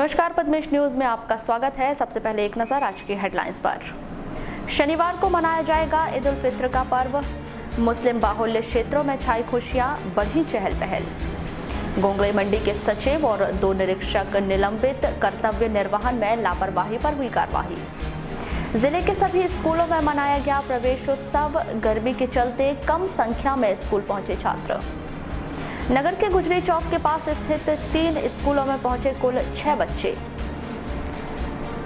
नमस्कार, पद्मेश न्यूज में आपका स्वागत है। सबसे पहले एक नजर आज की हेडलाइंस पर। शनिवार को मनाया जाएगा ईद उल फित्र का पर्व। मुस्लिम बाहुल्य क्षेत्रों में छाई खुशियां, बढ़ी चहल पहल। गोंगले मंडी के सचिव और 2 निरीक्षक निलंबित, कर्तव्य निर्वहन में लापरवाही पर हुई कार्रवाई। जिले के सभी स्कूलों में मनाया गया प्रवेशोत्सव। गर्मी के चलते कम संख्या में स्कूल पहुंचे छात्र। नगर के गुजरी चौक के पास स्थित 3 स्कूलों में पहुंचे कुल 6 बच्चे।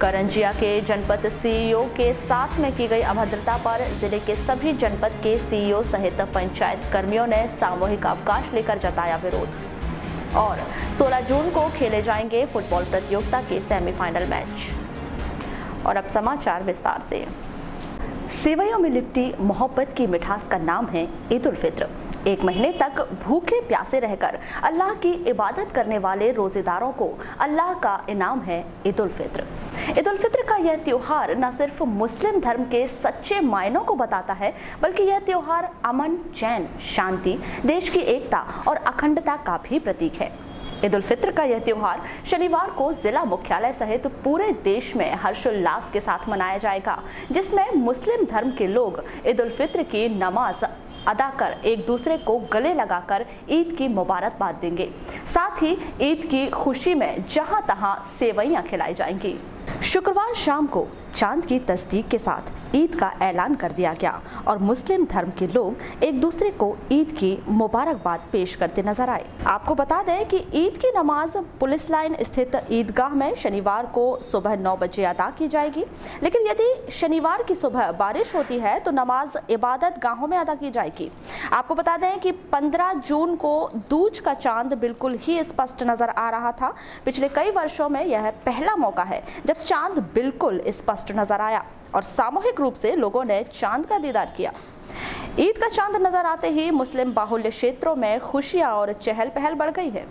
करंजिया के जनपद सीईओ के साथ में की गई अभद्रता पर जिले के सभी जनपद के सीईओ सहित पंचायत कर्मियों ने सामूहिक अवकाश लेकर जताया विरोध। और 16 जून को खेले जाएंगे फुटबॉल प्रतियोगिता के सेमीफाइनल मैच। और अब समाचार विस्तार से। सेवइयों में लिपटी मोहब्बत की मिठास का नाम है ईद उल फित्र। 1 महीने तक भूखे प्यासे रहकर अल्लाह की इबादत करने वाले रोजेदारों को अल्लाह का इनाम है ईद उल फित्र। ईद उल फित्र का यह त्योहार न सिर्फ मुस्लिम धर्म के सच्चे मायनों को बताता है, बल्कि यह त्योहार अमन, चैन, शांति, देश की एकता और अखंडता का भी प्रतीक है। ईद उल फित्र का यह त्योहार शनिवार को जिला मुख्यालय सहित पूरे देश में हर्षोल्लास के साथ मनाया जाएगा, जिसमें मुस्लिम धर्म के लोग ईद उल फित्र की नमाज अदा कर एक दूसरे को गले लगाकर ईद की मुबारकबाद देंगे। साथ ही ईद की खुशी में जहां तहां सेवइयां खिलाई जाएंगी। शुक्रवार शाम को चांद की तस्दीक के साथ ईद का ऐलान कर दिया गया और मुस्लिम धर्म के लोग एक दूसरे को ईद की मुबारकबाद पेश करते नजर आए। आपको बता दें कि ईद की नमाज पुलिस लाइन स्थित ईदगाह में शनिवार को सुबह 9 बजे अदा की जाएगी, लेकिन यदि शनिवार की सुबह बारिश होती है तो नमाज इबादत गाहों में अदा की जाएगी। आपको बता दें कि 15 जून को दूज का चांद बिल्कुल ही स्पष्ट नजर आ रहा था। पिछले कई वर्षों में यह पहला मौका है जब चांद बिल्कुल स्पष्ट नजर आया और सामूहिक रूप से लोगों ने चांद का दीदार किया। ईद का चांद नजर आते ही मुस्लिम बाहुल्य क्षेत्रों में खुशियां और चहल पहल बढ़ गई है।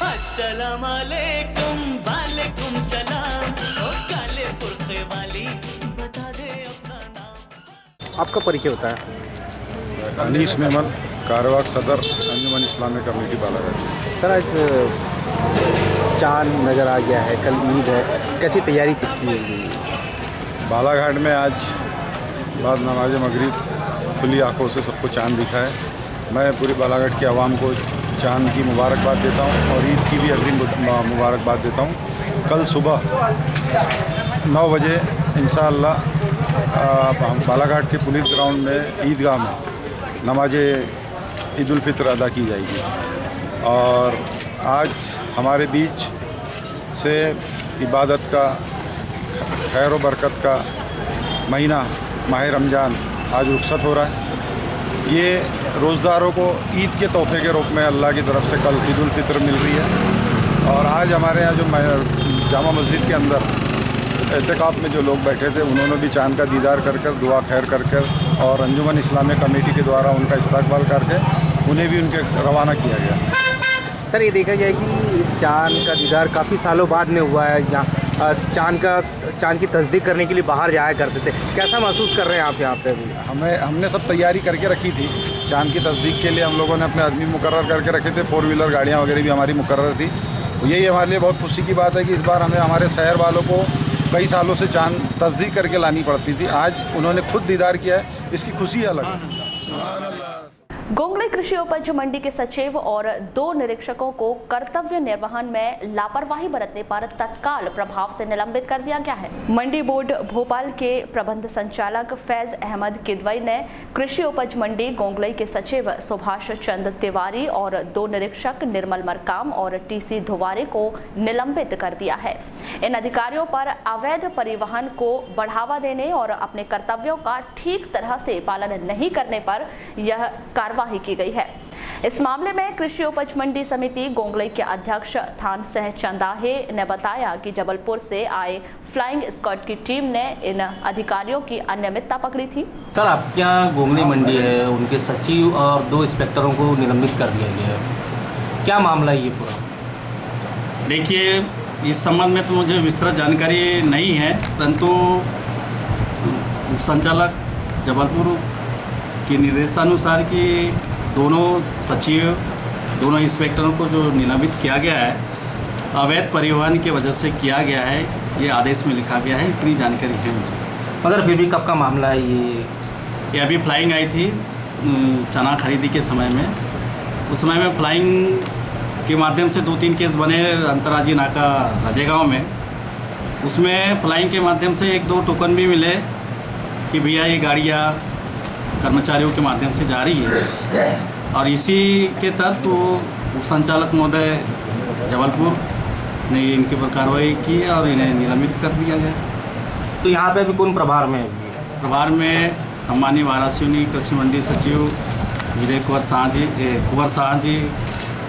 अस्सलाम वालेकुम, वालेकुम सलाम। ओ काले पुरखे वाली बता दे अपना नाम। आपका परिचय होता है? अनीस मेमन, कारवाक सदर, अंजुमन इस्लामी कमेटी बालाघाट। सर, आज चांद नज़र आ गया है, कल ईद है, कैसी तैयारी की है? बालाघाट में आज बाद नमाज मगरिब खुली आंखों से सबको चांद दिखा है। मैं पूरी बालाघाट की आवाम को चांद की मुबारकबाद देता हूं और ईद की भी अग्रिम मुबारकबाद देता हूं। कल सुबह 9 बजे इंशाअल्लाह बालाघाट के पुलिस ग्राउंड में ईदगाह में नमाज ईद उल फित्र अदा की जाएगी। और आज हमारे बीच से इबादत का, खैर व बरकत का महीना माह रमज़ान आज रुखसत हो रहा है। ये रोज़दारों को ईद के तोहफे के रूप में अल्लाह की तरफ से कल ईद उल फित्र मिल रही है। और आज हमारे यहाँ जो जामा मस्जिद के अंदर एहतिकाफ में जो लोग बैठे थे, उन्होंने भी चांद का दीदार कर दुआ खैर कर और अंजुमन इस्लामिक कमेटी के द्वारा उनका इस्तकबाल करके उन्हें भी उनके रवाना किया गया। सर, ये देखा जाए कि चाँद का दीदार काफ़ी सालों बाद में हुआ है, जहाँ चाँद की तस्दीक करने के लिए बाहर जाया करते थे। कैसा महसूस कर रहे हैं आप यहाँ पे अभी? हमने सब तैयारी करके रखी थी। चाँद की तस्दीक के लिए हम लोगों ने अपने आदमी मुकर्रर करके रखे थे, 4 व्हीलर गाड़ियाँ वगैरह भी हमारी मुकर्रर थी। तो यही हमारे लिए बहुत खुशी की बात है कि इस बार हमें हमारे शहर वालों को कई सालों से चाँद तस्दीक करके लानी पड़ती थी, आज उन्होंने खुद दीदार किया है, इसकी खुशी अलग है। गोंगले कृषि उपज मंडी के सचिव और 2 निरीक्षकों को कर्तव्य निर्वहन में लापरवाही बरतने पर तत्काल प्रभाव से निलंबित कर दिया गया है। मंडी बोर्ड भोपाल के प्रबंध संचालक फैज अहमद किदवई ने कृषि उपज मंडी गोंगले के सचिव सुभाष चंद्र तिवारी और 2 निरीक्षक निर्मल मरकाम और टीसी धुवारे को निलंबित कर दिया है। इन अधिकारियों पर अवैध परिवहन को बढ़ावा देने और अपने कर्तव्यों का ठीक तरह से पालन नहीं करने पर यह कार्रवाई की गई है। इस मामले में कृषि उपज मंडी समिति गोंगले के अध्यक्ष थान सह चंदाहे ने बताया कि जबलपुर से आए फ्लाइंग स्क्वाड की टीम ने इन अधिकारियों की अनियमितता पकड़ी थी। सर, आपके यहाँ गोंगले मंडी है, उनके सचिव और 2 इंस्पेक्टरों को निलंबित कर दिया गया है, क्या मामला है ये पूरा? देखिए, इस संबंध में तो मुझे विस्तृत जानकारी नहीं है, परंतु संचालक जबलपुर के निर्देशानुसार कि दोनों सचिव, दोनों इंस्पेक्टरों को जो निलंबित किया गया है, अवैध परिवहन की वजह से किया गया है, ये आदेश में लिखा गया है, इतनी जानकारी है मुझे। मगर फिर भी कब का मामला है ये अभी फ्लाइंग आई थी चना खरीदी के समय में, उस समय में फ्लाइंग के माध्यम से 2-3 केस बने अंतर्राज्यीय नाका राजेगांव में। उसमें फ्लाइंग के माध्यम से 1-2 टोकन भी मिले कि भैया ये गाड़ियाँ कर्मचारियों के माध्यम से जा रही है, और इसी के तहत तो उप संचालक महोदय जबलपुर ने इनके ऊपर कार्रवाई की और इन्हें निलंबित कर दिया गया। तो यहाँ पे अभी कौन प्रभार में है? प्रभार में सम्मानीय वाराणसी कृषि मंडी सचिव विजय कुंवर शाह जी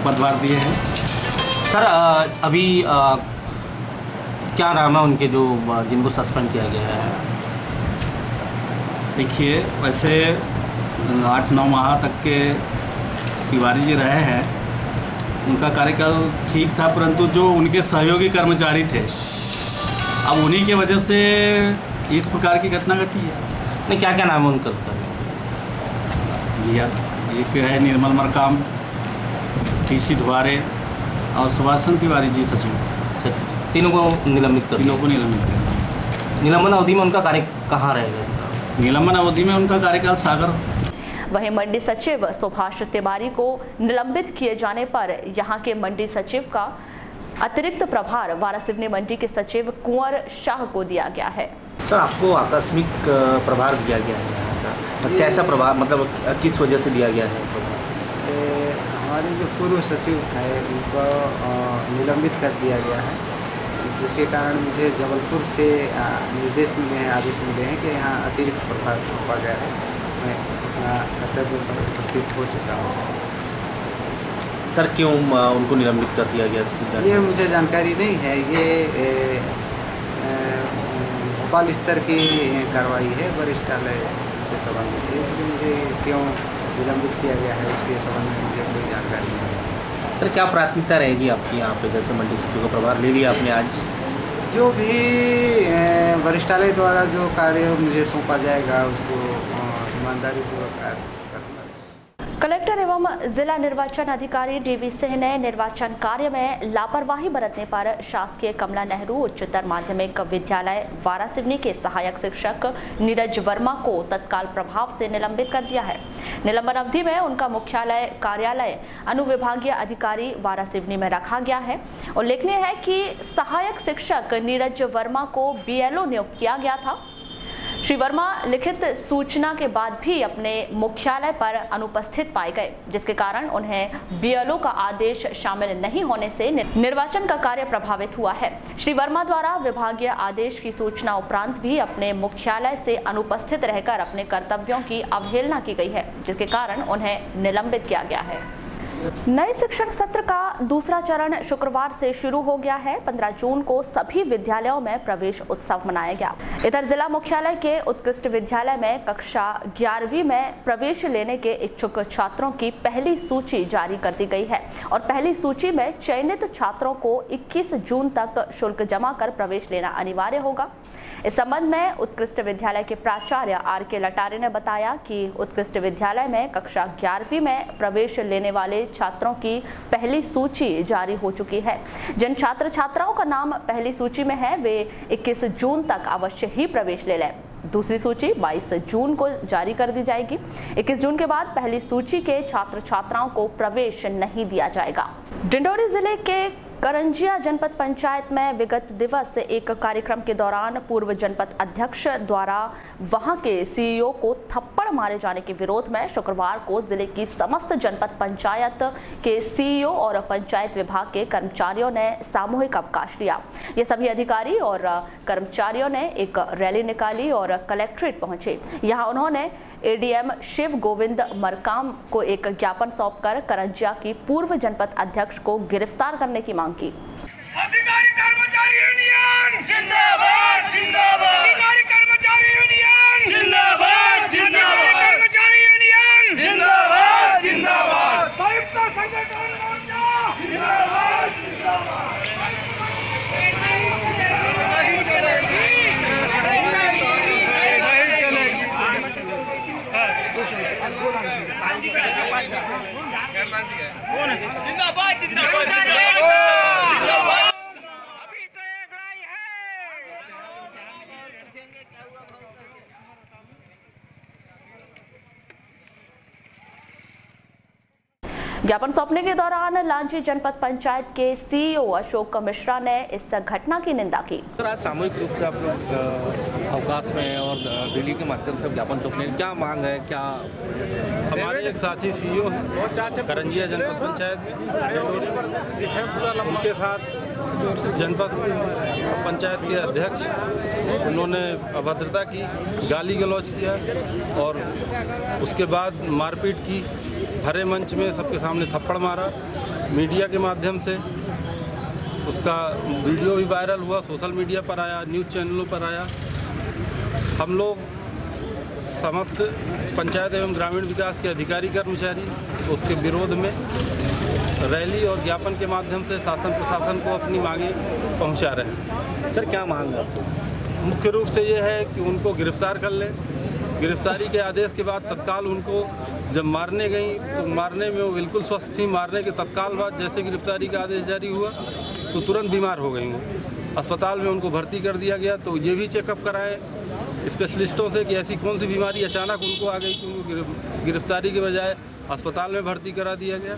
पदभार दिए हैं। सर, अभी क्या नाम है उनके जो जिनको सस्पेंड किया गया है? देखिए, वैसे 8-9 माह तक के तिवारी जी रहे हैं, उनका कार्यकाल ठीक था, परंतु जो उनके सहयोगी कर्मचारी थे, अब उन्हीं के वजह से इस प्रकार की घटना घटी है। नहीं, क्या क्या नाम है उनका? एक है निर्मल मरकाम, टीसी धुवारे और सुभाष चंद्र तिवारी जी सचिव। तीनों को निलंबित कर निलंबन अवधि में उनका कार्य कहाँ रहेगा? निलंबन अवधि में उनका कार्यकाल सागर। वहीं मंडी सचिव सुभाष तिवारी को निलंबित किए जाने पर यहां के मंडी सचिव का अतिरिक्त प्रभार वारासिवनी मंडी के सचिव कुंवर शाह को दिया गया है। सर, आपको आकस्मिक प्रभार दिया गया है यहाँ का, कैसा प्रभार, मतलब किस वजह से दिया गया है? हमारे जो पूर्व सचिव है उनको निलंबित कर दिया गया है, जिसके कारण मुझे जबलपुर से निर्देश मिले हैं, आदेश मिले हैं कि यहाँ अतिरिक्त प्रभार सौंपा गया है। मैं अपना कर्तव्य पर उपस्थित हो चुका हूँ। सर, क्यों उनको निलंबित कर दिया गया? ये मुझे जानकारी नहीं है, ये भोपाल स्तर की कार्रवाई है, वरिष्ठालय से संबंधित है, इसलिए मुझे क्यों निलंबित किया गया है उसके संबंध में मुझे कोई जानकारी नहीं है। सर, क्या प्राथमिकता रहेगी आपकी यहाँ पे? जैसे मंडी सचिव का प्रभार ले लिया आपने आज, जो भी वरिष्ठालय द्वारा जो कार्य मुझे सौंपा जाएगा उसको ईमानदारी पूर्वक कार्य करूँगा। कलेक्टर एवं जिला निर्वाचन अधिकारी डीवी सिंह ने निर्वाचन कार्य में लापरवाही बरतने पर शासकीय कमला नेहरू उच्चतर माध्यमिक विद्यालय वारासिवनी के सहायक शिक्षक नीरज वर्मा को तत्काल प्रभाव से निलंबित कर दिया है। निलंबन अवधि में उनका मुख्यालय कार्यालय अनुविभागीय अधिकारी वारासिवनी में रखा गया है। उल्लेखनीय है कि सहायक शिक्षक नीरज वर्मा को बीएलओ नियुक्त किया गया था। श्री वर्मा लिखित सूचना के बाद भी अपने मुख्यालय पर अनुपस्थित पाए गए, जिसके कारण उन्हें बीएलओ का आदेश शामिल नहीं होने से निर्वाचन का कार्य प्रभावित हुआ है। श्री वर्मा द्वारा विभागीय आदेश की सूचना उपरांत भी अपने मुख्यालय से अनुपस्थित रहकर अपने कर्तव्यों की अवहेलना की गई है, जिसके कारण उन्हें निलंबित किया गया है। नए शिक्षण सत्र का दूसरा चरण शुक्रवार से शुरू हो गया है। 15 जून को सभी विद्यालयों में प्रवेश उत्सव मनाया गया। इधर जिला मुख्यालय के उत्कृष्ट विद्यालय में कक्षा 11वीं में प्रवेश लेने के इच्छुक छात्रों की पहली सूची जारी कर दी गई है और पहली सूची में चयनित छात्रों को 21 जून तक शुल्क जमा कर प्रवेश लेना अनिवार्य होगा। इस संबंध में उत्कृष्ट विद्यालय के प्राचार्य आर.के. लटारे ने बताया कि उत्कृष्ट विद्यालय में कक्षा 11वीं में प्रवेश लेने वाले छात्रों की पहली सूची जारी हो चुकी है। जिन छात्र छात्राओं का नाम पहली सूची में है वे 21 जून तक अवश्य ही प्रवेश ले लें। दूसरी सूची 22 जून को जारी कर दी जाएगी। 21 जून के बाद पहली सूची के छात्र छात्राओं को प्रवेश नहीं दिया जाएगा। डिंडोरी जिले के करंजिया जनपद पंचायत में विगत दिवस एक कार्यक्रम के दौरान पूर्व जनपद अध्यक्ष द्वारा वहां के सीईओ को थप्पड़ मारे जाने के विरोध में शुक्रवार को जिले की समस्त जनपद पंचायत के सीईओ और पंचायत विभाग के कर्मचारियों ने सामूहिक अवकाश लिया। ये सभी अधिकारी और कर्मचारियों ने एक रैली निकाली और कलेक्ट्रेट पहुंचे। यहाँ उन्होंने एडीएम शिव गोविंद मरकाम को एक ज्ञापन सौंपकर करंजिया की पूर्व जनपद अध्यक्ष को गिरफ्तार करने की मांग की। अधिकारी कर्मचारी यूनियन जिंदाबाद जिंदाबाद, अधिकारी कर्मचारी यूनियन जिंदाबाद जिंदाबाद, कर्मचारी यूनियन जिंदाबाद जिंदाबाद, संयुक्त संगठन मोर्चा जिंदाबाद जिंदाबाद। जिंदाबाद जिंदाबाद जिंदाबाद। अभी तो एक राय है। ज्ञापन सौंपने के दौरान लांजी जनपद पंचायत के सीईओ अशोक मिश्रा ने इस घटना की निंदा की। आज सामूहिक रूप से आप लोग अवकाश में और रैली के माध्यम से ज्ञापन सौंपने की क्या मांग है? क्या हमारे एक साथी सीईओ हैं करंजिया जनपद पंचायत उनके साथ जनपद पंचायत के अध्यक्ष उन्होंने अभद्रता की, गाली गलौज किया और उसके बाद मारपीट की, भरे मंच में सबके सामने थप्पड़ मारा। मीडिया के माध्यम से उसका वीडियो भी वायरल हुआ, सोशल मीडिया पर आया, न्यूज़ चैनलों पर आया। हम लोग समस्त पंचायत एवं ग्रामीण विकास के अधिकारी कर्मचारी उसके विरोध में रैली और ज्ञापन के माध्यम से शासन प्रशासन को अपनी मांगे पहुंचा रहे हैं। सर क्या मांग है? मुख्य रूप से ये है कि उनको गिरफ्तार कर ले। गिरफ्तारी के आदेश के बाद तत्काल उनको जब मारने गई तो मारने में वो बिल्कुल स्वस्थ थी। मारने के तत्काल बाद जैसे गिरफ्तारी का आदेश जारी हुआ तो तुरंत बीमार हो गई। अस्पताल में उनको भर्ती कर दिया गया। तो ये भी चेकअप कराएं स्पेशलिस्टों से कि ऐसी कौन सी बीमारी अचानक उनको आ गई कि उनको गिरफ्तारी के बजाय अस्पताल में भर्ती करा दिया गया।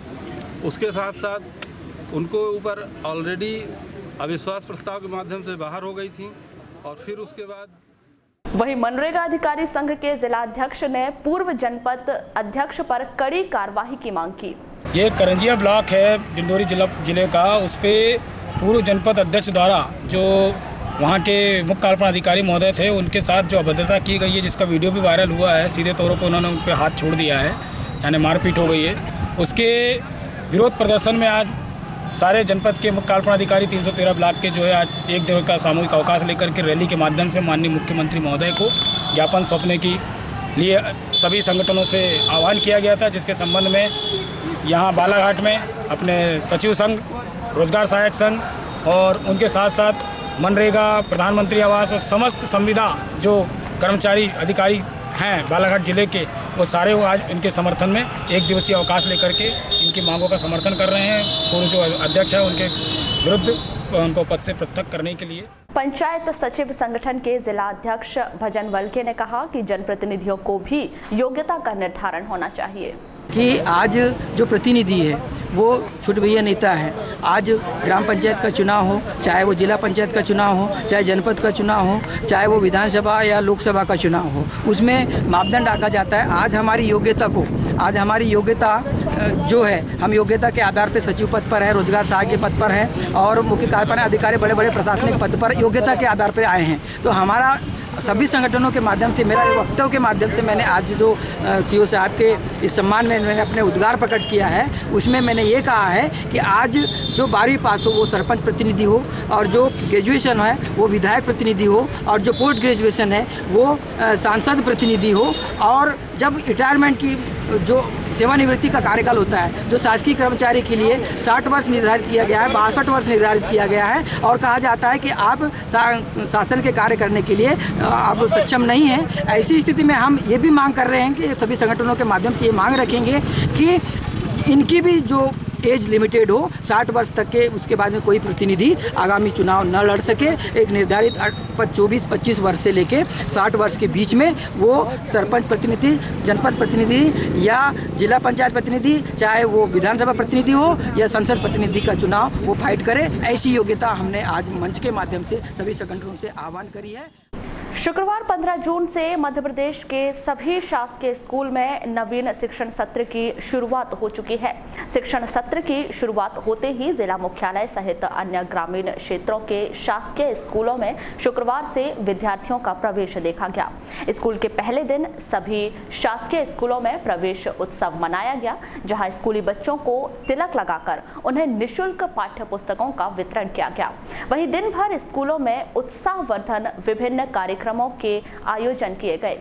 उसके साथ साथ उनको ऊपर ऑलरेडी अविश्वास प्रस्ताव के माध्यम से बाहर हो गई थी और फिर उसके बाद वहीं मनरेगा अधिकारी संघ के जिला अध्यक्ष ने पूर्व जनपद अध्यक्ष पर कड़ी कार्रवाई की मांग की। ये करंजिया ब्लॉक है डिंडोरी जिले का, उस पे पूर्व जनपद अध्यक्ष द्वारा जो वहाँ के मुख्य कार्यपालन अधिकारी महोदय थे उनके साथ जो अभद्रता की गई है, जिसका वीडियो भी वायरल हुआ है, सीधे तौर पर उन्होंने उन पर हाथ छोड़ दिया है, यानी मारपीट हो गई है। उसके विरोध प्रदर्शन में आज सारे जनपद के मुख्य कार्यपालन अधिकारी 313 ब्लॉक के जो है आज एक दिन का सामूहिक अवकाश लेकर के रैली के माध्यम से माननीय मुख्यमंत्री महोदय को ज्ञापन सौंपने के लिए सभी संगठनों से आह्वान किया गया था, जिसके संबंध में यहाँ बालाघाट में अपने सचिव संघ, रोजगार सहायक संघ और उनके साथ साथ मनरेगा, प्रधानमंत्री आवास और समस्त संविदा जो कर्मचारी अधिकारी हैं बालाघाट जिले के, वो सारे वो आज इनके समर्थन में एक दिवसीय अवकाश लेकर के इनकी मांगों का समर्थन कर रहे हैं। पूर्व जो अध्यक्ष है उनके विरुद्ध उनको पद से पृथक करने के लिए। पंचायत सचिव संगठन के जिला अध्यक्ष भजन वल्के ने कहा कि जनप्रतिनिधियों को भी योग्यता का निर्धारण होना चाहिए कि आज जो प्रतिनिधि है वो छोटे भैया नेता है। आज ग्राम पंचायत का चुनाव हो, चाहे वो जिला पंचायत का चुनाव हो, चाहे जनपद का चुनाव हो, चाहे वो विधानसभा या लोकसभा का चुनाव हो, उसमें मापदंड आका जाता है। आज हमारी योग्यता जो है, हम योग्यता के आधार पर सचिव पद पर है, रोजगार सहायक के पद पर है और मुख्य कार्यपालन अधिकारी बड़े बड़े प्रशासनिक पद पर योग्यता के आधार पर आए हैं। तो हमारा सभी संगठनों के माध्यम से, मेरा वक्तव्य के माध्यम से मैंने आज जो सीओ साहब के इस सम्मान में मैंने अपने उद्गार प्रकट किया है, उसमें मैंने ये कहा है कि आज जो 12वीं पास हो वो सरपंच प्रतिनिधि हो, और जो ग्रेजुएशन है वो विधायक प्रतिनिधि हो, और जो पोस्ट ग्रेजुएशन है वो सांसद प्रतिनिधि हो, और जब रिटायरमेंट की जो सेवानिवृत्ति का कार्यकाल होता है, जो शासकीय कर्मचारी के लिए 60 वर्ष निर्धारित किया गया है, 62 वर्ष निर्धारित किया गया है, और कहा जाता है कि आप शासन के कार्य करने के लिए आप सक्षम नहीं हैं। ऐसी स्थिति में हम ये भी मांग कर रहे हैं कि सभी संगठनों के माध्यम से ये मांग रखेंगे कि इनकी भी जो एज लिमिटेड हो 60 वर्ष तक के, उसके बाद में कोई प्रतिनिधि आगामी चुनाव न लड़ सके। एक निर्धारित 24-25 वर्ष से लेके 60 वर्ष के बीच में वो सरपंच प्रतिनिधि, जनपद प्रतिनिधि या जिला पंचायत प्रतिनिधि, चाहे वो विधानसभा प्रतिनिधि हो या संसद प्रतिनिधि का चुनाव वो फाइट करे। ऐसी योग्यता हमने आज मंच के माध्यम से सभी संगठनों से आह्वान करी है। शुक्रवार 15 जून से मध्य प्रदेश के सभी शासकीय स्कूल में नवीन शिक्षण सत्र की शुरुआत हो चुकी है। शिक्षण सत्र की शुरुआत होते ही जिला मुख्यालय सहित अन्य ग्रामीण क्षेत्रों के शासकीय स्कूलों में शुक्रवार से विद्यार्थियों का प्रवेश देखा गया। स्कूल के पहले दिन सभी शासकीय स्कूलों में प्रवेश उत्सव मनाया गया, जहां स्कूली बच्चों को तिलक लगाकर उन्हें निःशुल्क पाठ्य पुस्तकों का वितरण किया गया। वहीं दिन भर स्कूलों में उत्साहवर्धन विभिन्न कार्यक्रमों के आयोजन किए गए।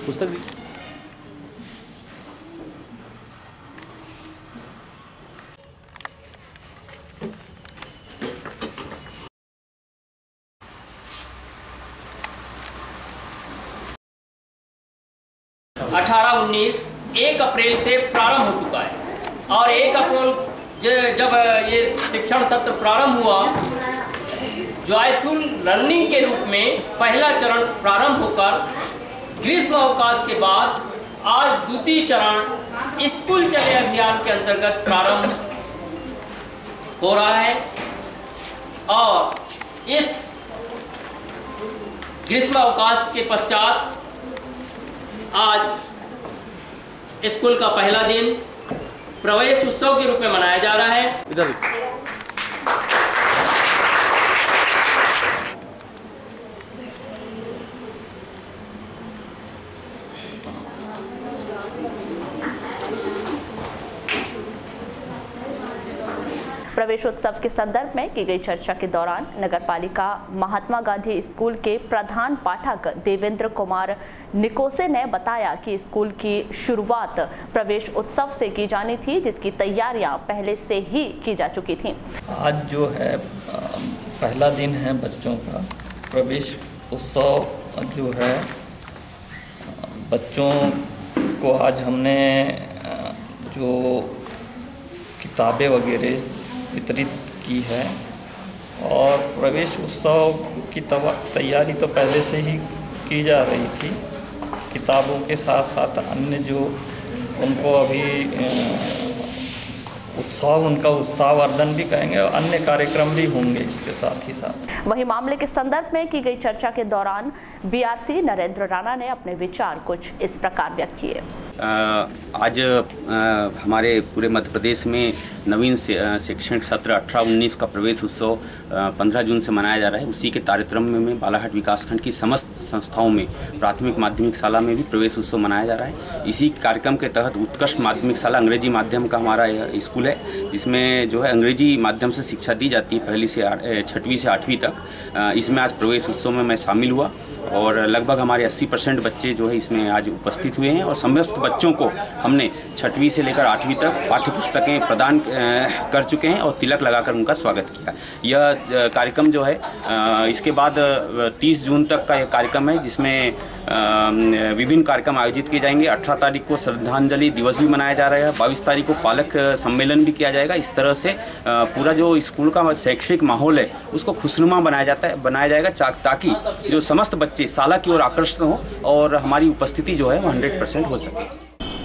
पुस्तक 18-19 1 अप्रैल से प्रारंभ हो चुका है, और 1 अप्रैल जब ये शिक्षण सत्र प्रारंभ हुआ, जॉयफुल लर्निंग के रूप में पहला चरण प्रारंभ होकर ग्रीष्म अवकाश के बाद आज द्वितीय चरण स्कूल चले अभियान के अंतर्गत प्रारंभ हो रहा है। और इस ग्रीष्म अवकाश के पश्चात आज स्कूल का पहला दिन प्रवेश उत्सव के रूप में मनाया जा रहा है। इधर प्रवेशोत्सव के संदर्भ में की गई चर्चा के दौरान नगरपालिका महात्मा गांधी स्कूल के प्रधान पाठक देवेंद्र कुमार निकोसे ने बताया कि स्कूल की शुरुआत प्रवेश उत्सव से की जानी थी, जिसकी तैयारियां पहले से ही की जा चुकी थीं। आज जो है पहला दिन है बच्चों का प्रवेश उत्सव जो है, बच्चों को आज हमने जो किताबें वगैरह वितरित की है, और प्रवेश उत्सव की तैयारी तो पहले से ही की जा रही थी। किताबों के साथ साथ अन्य जो उनको अभी उनका उत्साहवर्धन भी करेंगे, और अन्य कार्यक्रम भी होंगे इसके साथ ही साथ। वहीं मामले के संदर्भ में की गई चर्चा के दौरान बीआरसी नरेंद्र राणा ने अपने विचार कुछ इस प्रकार व्यक्त किए। आज हमारे पूरे मध्य प्रदेश में नवीन शैक्षणिक सत्र 18-19 का प्रवेश उत्सव 15 जून से मनाया जा रहा है। उसी के तारतम्य में बालाघाट विकासखंड की समस्त संस्थाओं में प्राथमिक माध्यमिक शाला में भी प्रवेश उत्सव मनाया जा रहा है। इसी कार्यक्रम के तहत उत्कृष्ट माध्यमिक शाला अंग्रेजी माध्यम का हमारा स्कूल है, जिसमें जो है अंग्रेजी माध्यम से शिक्षा दी जाती है पहली से 6वीं से 8वीं तक। इसमें आज प्रवेश उत्सव में मैं शामिल हुआ, और लगभग हमारे 80% बच्चे जो है इसमें आज उपस्थित हुए हैं, और समस्त बच्चों को हमने 6वीं से लेकर 8वीं तक पाठ्य पुस्तकें प्रदान कर चुके हैं और तिलक लगाकर उनका स्वागत किया। यह कार्यक्रम जो है इसके बाद 30 जून तक का यह कार्यक्रम है, जिसमें विभिन्न कार्यक्रम आयोजित किए जाएंगे। 18 तारीख को श्रद्धांजलि दिवस भी मनाया जा रहा है, 22 तारीख को पालक सम्मेलन भी किया जाएगा। इस तरह से पूरा जो स्कूल का शैक्षणिक माहौल है उसको खुशनुमा बनाया जाएगा ताकि जो समस्त बच्चे शाला की ओर आकर्षित हों और हमारी उपस्थिति जो है वो 100% हो सके।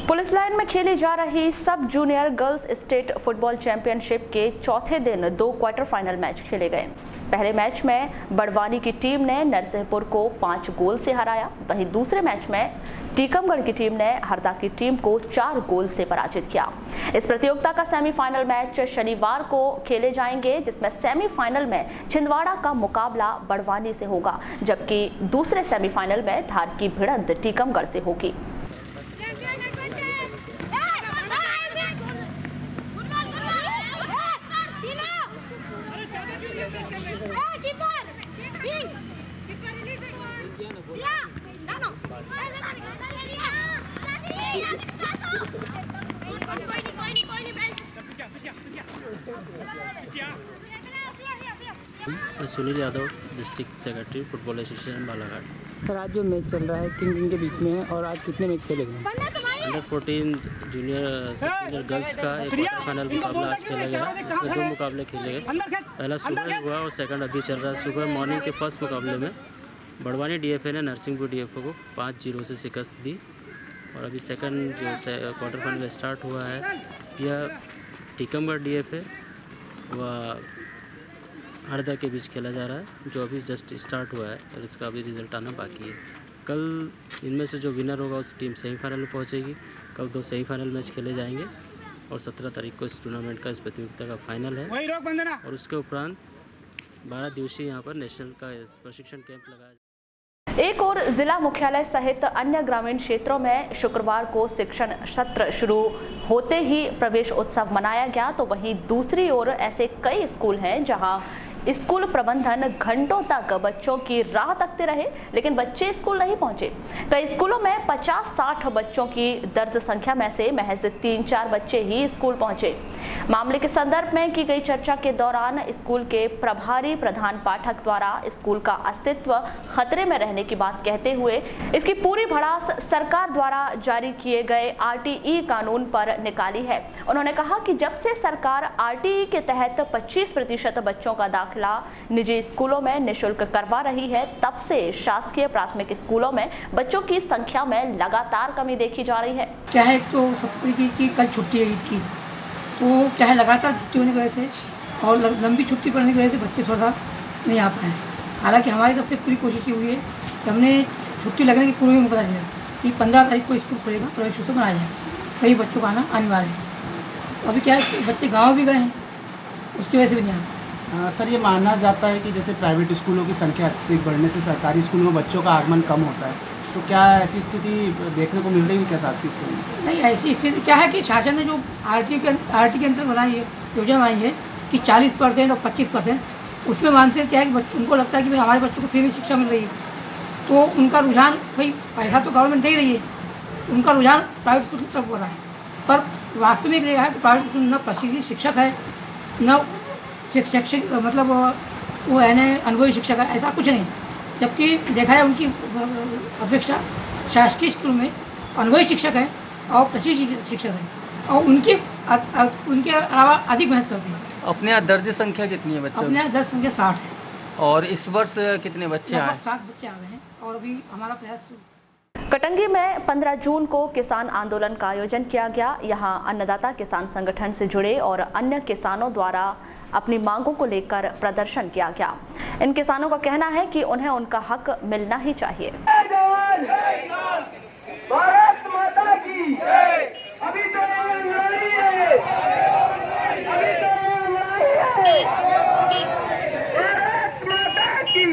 पुलिस लाइन में खेली जा रही सब junior girls state football championship के चौथे दिन 2 क्वार्टर फाइनल मैच खेले गए। पहले मैच में बड़वानी की टीम ने नरसिंहपुर को 5 गोल से हराया, वहीं दूसरे मैच में टीकमगढ़ की टीम ने हरदा की टीम को 4 गोल से पराजित किया। इस प्रतियोगिता का सेमीफाइनल मैच शनिवार को खेले जाएंगे, जिसमें सेमीफाइनल में छिंदवाड़ा का मुकाबला बड़वानी से होगा, जबकि दूसरे सेमीफाइनल में धार की भिड़ंत टीकमगढ़ से होगी। मैं Sunil Yadav, district secretary football association Balaghat. Sir, आज जो मैच चल रहा है किंग के बीच में है और आज कितने मैच खेले गए? अंडर 14 जूनियर सब जूनियर गर्ल्स का एक क्वार्टर फाइनल मुकाबला आज खेला गया, जिसमें 2 मुकाबले खेले गए। पहला सुबह हुआ और सेकंड अभी चल रहा है। सुबह मॉर्निंग के फर्स्ट मुकाबले में बड़वानी डीएफए ने नरसिंहपुर डीएफए को 5-0 से शिकस्त दी और अभी सेकंड जो क्वार्टर फाइनल स्टार्ट हुआ है यह टीकमगढ़ डीएफए व हरदा के बीच खेला जा रहा है, जो अभी जस्ट स्टार्ट हुआ है और इसका अभी रिजल्ट आना बाकी है। कल इनमें से जो विनर होगा उस टीम सेमीफाइनल में पहुंचेगी। कल 2 सेमीफाइनल मैच खेले जाएंगे और 17 तारीख को इस टूर्नामेंट का, इस प्रतियोगिता का फाइनल है और उसके उपरांत 12 दिवसीय यहाँ पर नेशनल का प्रशिक्षण कैंप लगाया। एक और जिला मुख्यालय सहित अन्य ग्रामीण क्षेत्रों में शुक्रवार को शिक्षण सत्र शुरू होते ही प्रवेश उत्सव मनाया गया, तो वहीं दूसरी ओर ऐसे कई स्कूल हैं जहां स्कूल प्रबंधन घंटों तक बच्चों की राह तकते रहे, लेकिन बच्चे स्कूल नहीं पहुंचे। कई स्कूलों में 50-60 बच्चों की दर्ज संख्या में से महज 3-4 बच्चे ही स्कूल पहुंचे। मामले के संदर्भ में की गई चर्चा के दौरान स्कूल के प्रभारी प्रधान पाठक द्वारा स्कूल का अस्तित्व खतरे में रहने की बात कहते हुए इसकी पूरी भड़ास सरकार द्वारा जारी किए गए RTE कानून पर निकाली है। उन्होंने कहा कि जब से सरकार RTE के तहत 25% बच्चों का दाखिला निजी स्कूलों में निःशुल्क करवा रही है, तब से शासकीय प्राथमिक स्कूलों में बच्चों की संख्या में लगातार कमी देखी जा रही है। क्या है, तो सबसे की कल छुट्टी है ईद की, तो क्या है लगातार छुट्टी होने की वजह से और लंबी छुट्टी पड़ने की वजह से बच्चे थोड़ा सा नहीं आ पाए। हालांकि हमारी तरफ से पूरी कोशिश हुई है कि हमने छुट्टी लगने की पूर्व में पता चला कि 15 तारीख को स्कूल खुलेगा, प्रवेश उत्सव बनाया जाएगा, सभी बच्चों का आना अनिवार्य है। अभी क्या है, बच्चे गाँव भी गए हैं, उसकी वजह से भी नहीं आते। सर, ये माना जाता है कि जैसे प्राइवेट स्कूलों की संख्या अत्यधिक बढ़ने से सरकारी स्कूलों में बच्चों का आगमन कम होता है, तो क्या ऐसी स्थिति देखने को मिल रही है क्या शासकीय स्कूल में? नहीं, ऐसी स्थिति क्या है कि शासन ने जो RTE के अंतर्गत बनाई है, योजना बनाई है कि 40% और 25%, उसमें मानसिक क्या है कि उनको लगता है कि भाई हमारे बच्चों को फ्री में शिक्षा मिल रही है, तो उनका रुझान, भाई पैसा तो गवर्नमेंट दे ही रही है, उनका रुझान प्राइवेट स्कूल की तरफ हो रहा है। पर वास्तविक यह है कि प्राइवेट स्कूल न प्रशिक्षित शिक्षक है, न शिक्षक मतलब वो है अनुभवी शिक्षक है, ऐसा कुछ नहीं। जबकि देखा है उनकी अपेक्षा शासकीय स्कूल में अनुभवी शिक्षक है और प्रशिक्षित शिक्षक है और उनके अलावा अधिक मेहनत करते हैं। अपने यहाँ दर्ज संख्या कितनी है बच्चों? अपने यहाँ दर्ज संख्या 60 है। और इस वर्ष कितने बच्चे आए? 7 बच्चे आ गए हैं और अभी हमारा प्रयास। कटंगी में 15 जून को किसान आंदोलन का आयोजन किया गया। यहां अन्नदाता किसान संगठन से जुड़े और अन्य किसानों द्वारा अपनी मांगों को लेकर प्रदर्शन किया गया। इन किसानों का कहना है कि उन्हें उनका हक मिलना ही चाहिए। भारत माता की अभी तो लड़ाई है, अभी तो लड़ाई है, भारत माता की।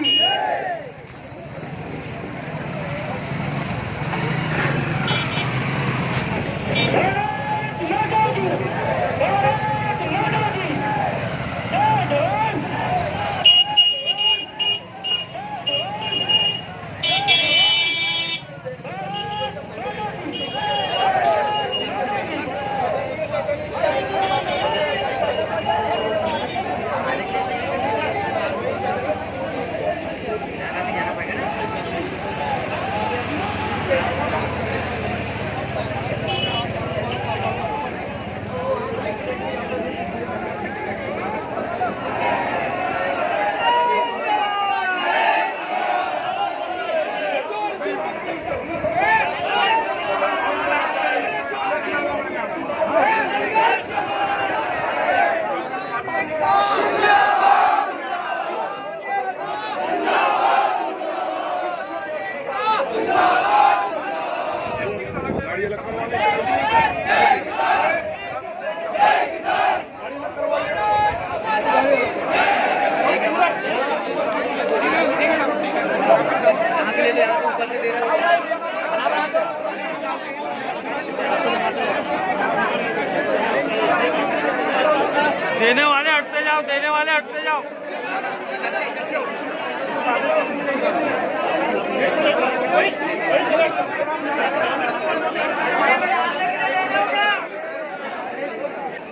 देने वाले हटते जाओ, देने वाले हटते जाओ।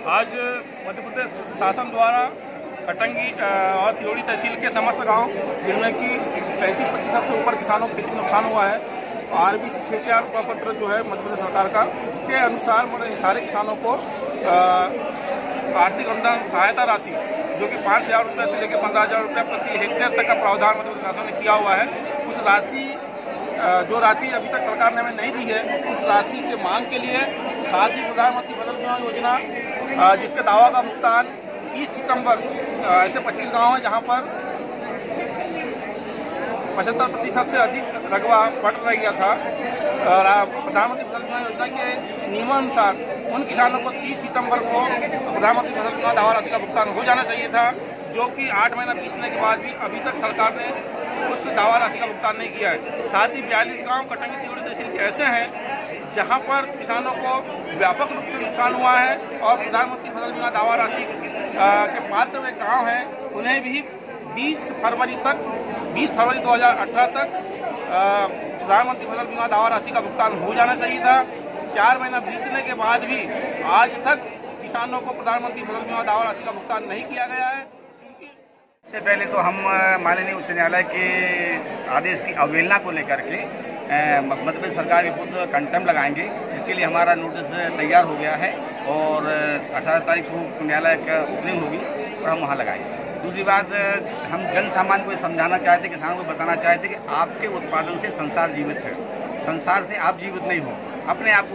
आज मध्य प्रदेश शासन द्वारा कटंगी और तिलोड़ी तहसील के समस्त गांव, जिनमें कि 35% से ऊपर किसानों को खेती को नुकसान हुआ है, RBC 64 प्रपत्र जो है मध्य प्रदेश सरकार का, उसके अनुसार मतलब सारे किसानों को आर्थिक अनुदान सहायता राशि जो कि 5,000 रुपये से लेकर 15,000 रुपये प्रति हेक्टेयर तक का प्रावधान मध्य प्रदेश शासन ने किया हुआ है। उस राशि जो राशि अभी तक सरकार ने हमें नहीं दी है, उस राशि के मांग के लिए साथ ही प्रधानमंत्री फसल बीमा योजना जिसके दावा का भुगतान 30 सितंबर ऐसे 25 गाँव हैं जहाँ पर 75% से अधिक रकबा पड़ रहा था। प्रधानमंत्री फसल बीमा योजना के नियमानुसार उन किसानों को 30 सितंबर को प्रधानमंत्री फसल बीमा दावा राशि का भुगतान हो जाना चाहिए था, जो कि 8 महीना बीतने के बाद भी अभी तक सरकार ने उस दावा राशि का भुगतान नहीं किया है। साथ ही 42 गाँव कटंगी तिलोड़ी तहसील के ऐसे हैं जहां पर किसानों को व्यापक रूप से नुकसान हुआ है और प्रधानमंत्री फसल बीमा दावा राशि के पात्र वे गाँव हैं, उन्हें भी 20 फरवरी 2018 तक प्रधानमंत्री फसल बीमा दावा राशि का भुगतान हो जाना चाहिए था। 4 महीना बीतने के बाद भी आज तक किसानों को प्रधानमंत्री फसल बीमा दावा राशि का भुगतान नहीं किया गया है। सबसे पहले तो हम माननीय उच्च न्यायालय के आदेश की अवहेलना को लेकर के मध्य प्रदेश सरकार के विरुद्ध कंटेम्प्ट लगाएंगे, जिसके लिए हमारा नोटिस तैयार हो गया है और 18 तारीख को न्यायालय का ओपनिंग होगी और हम वहाँ लगाएंगे। दूसरी बात, हम जन सामान्य को समझाना चाहते, किसानों को बताना चाहते कि आपके उत्पादन से संसार जीवित है, संसार से आप जीवित नहीं हो। अपने आप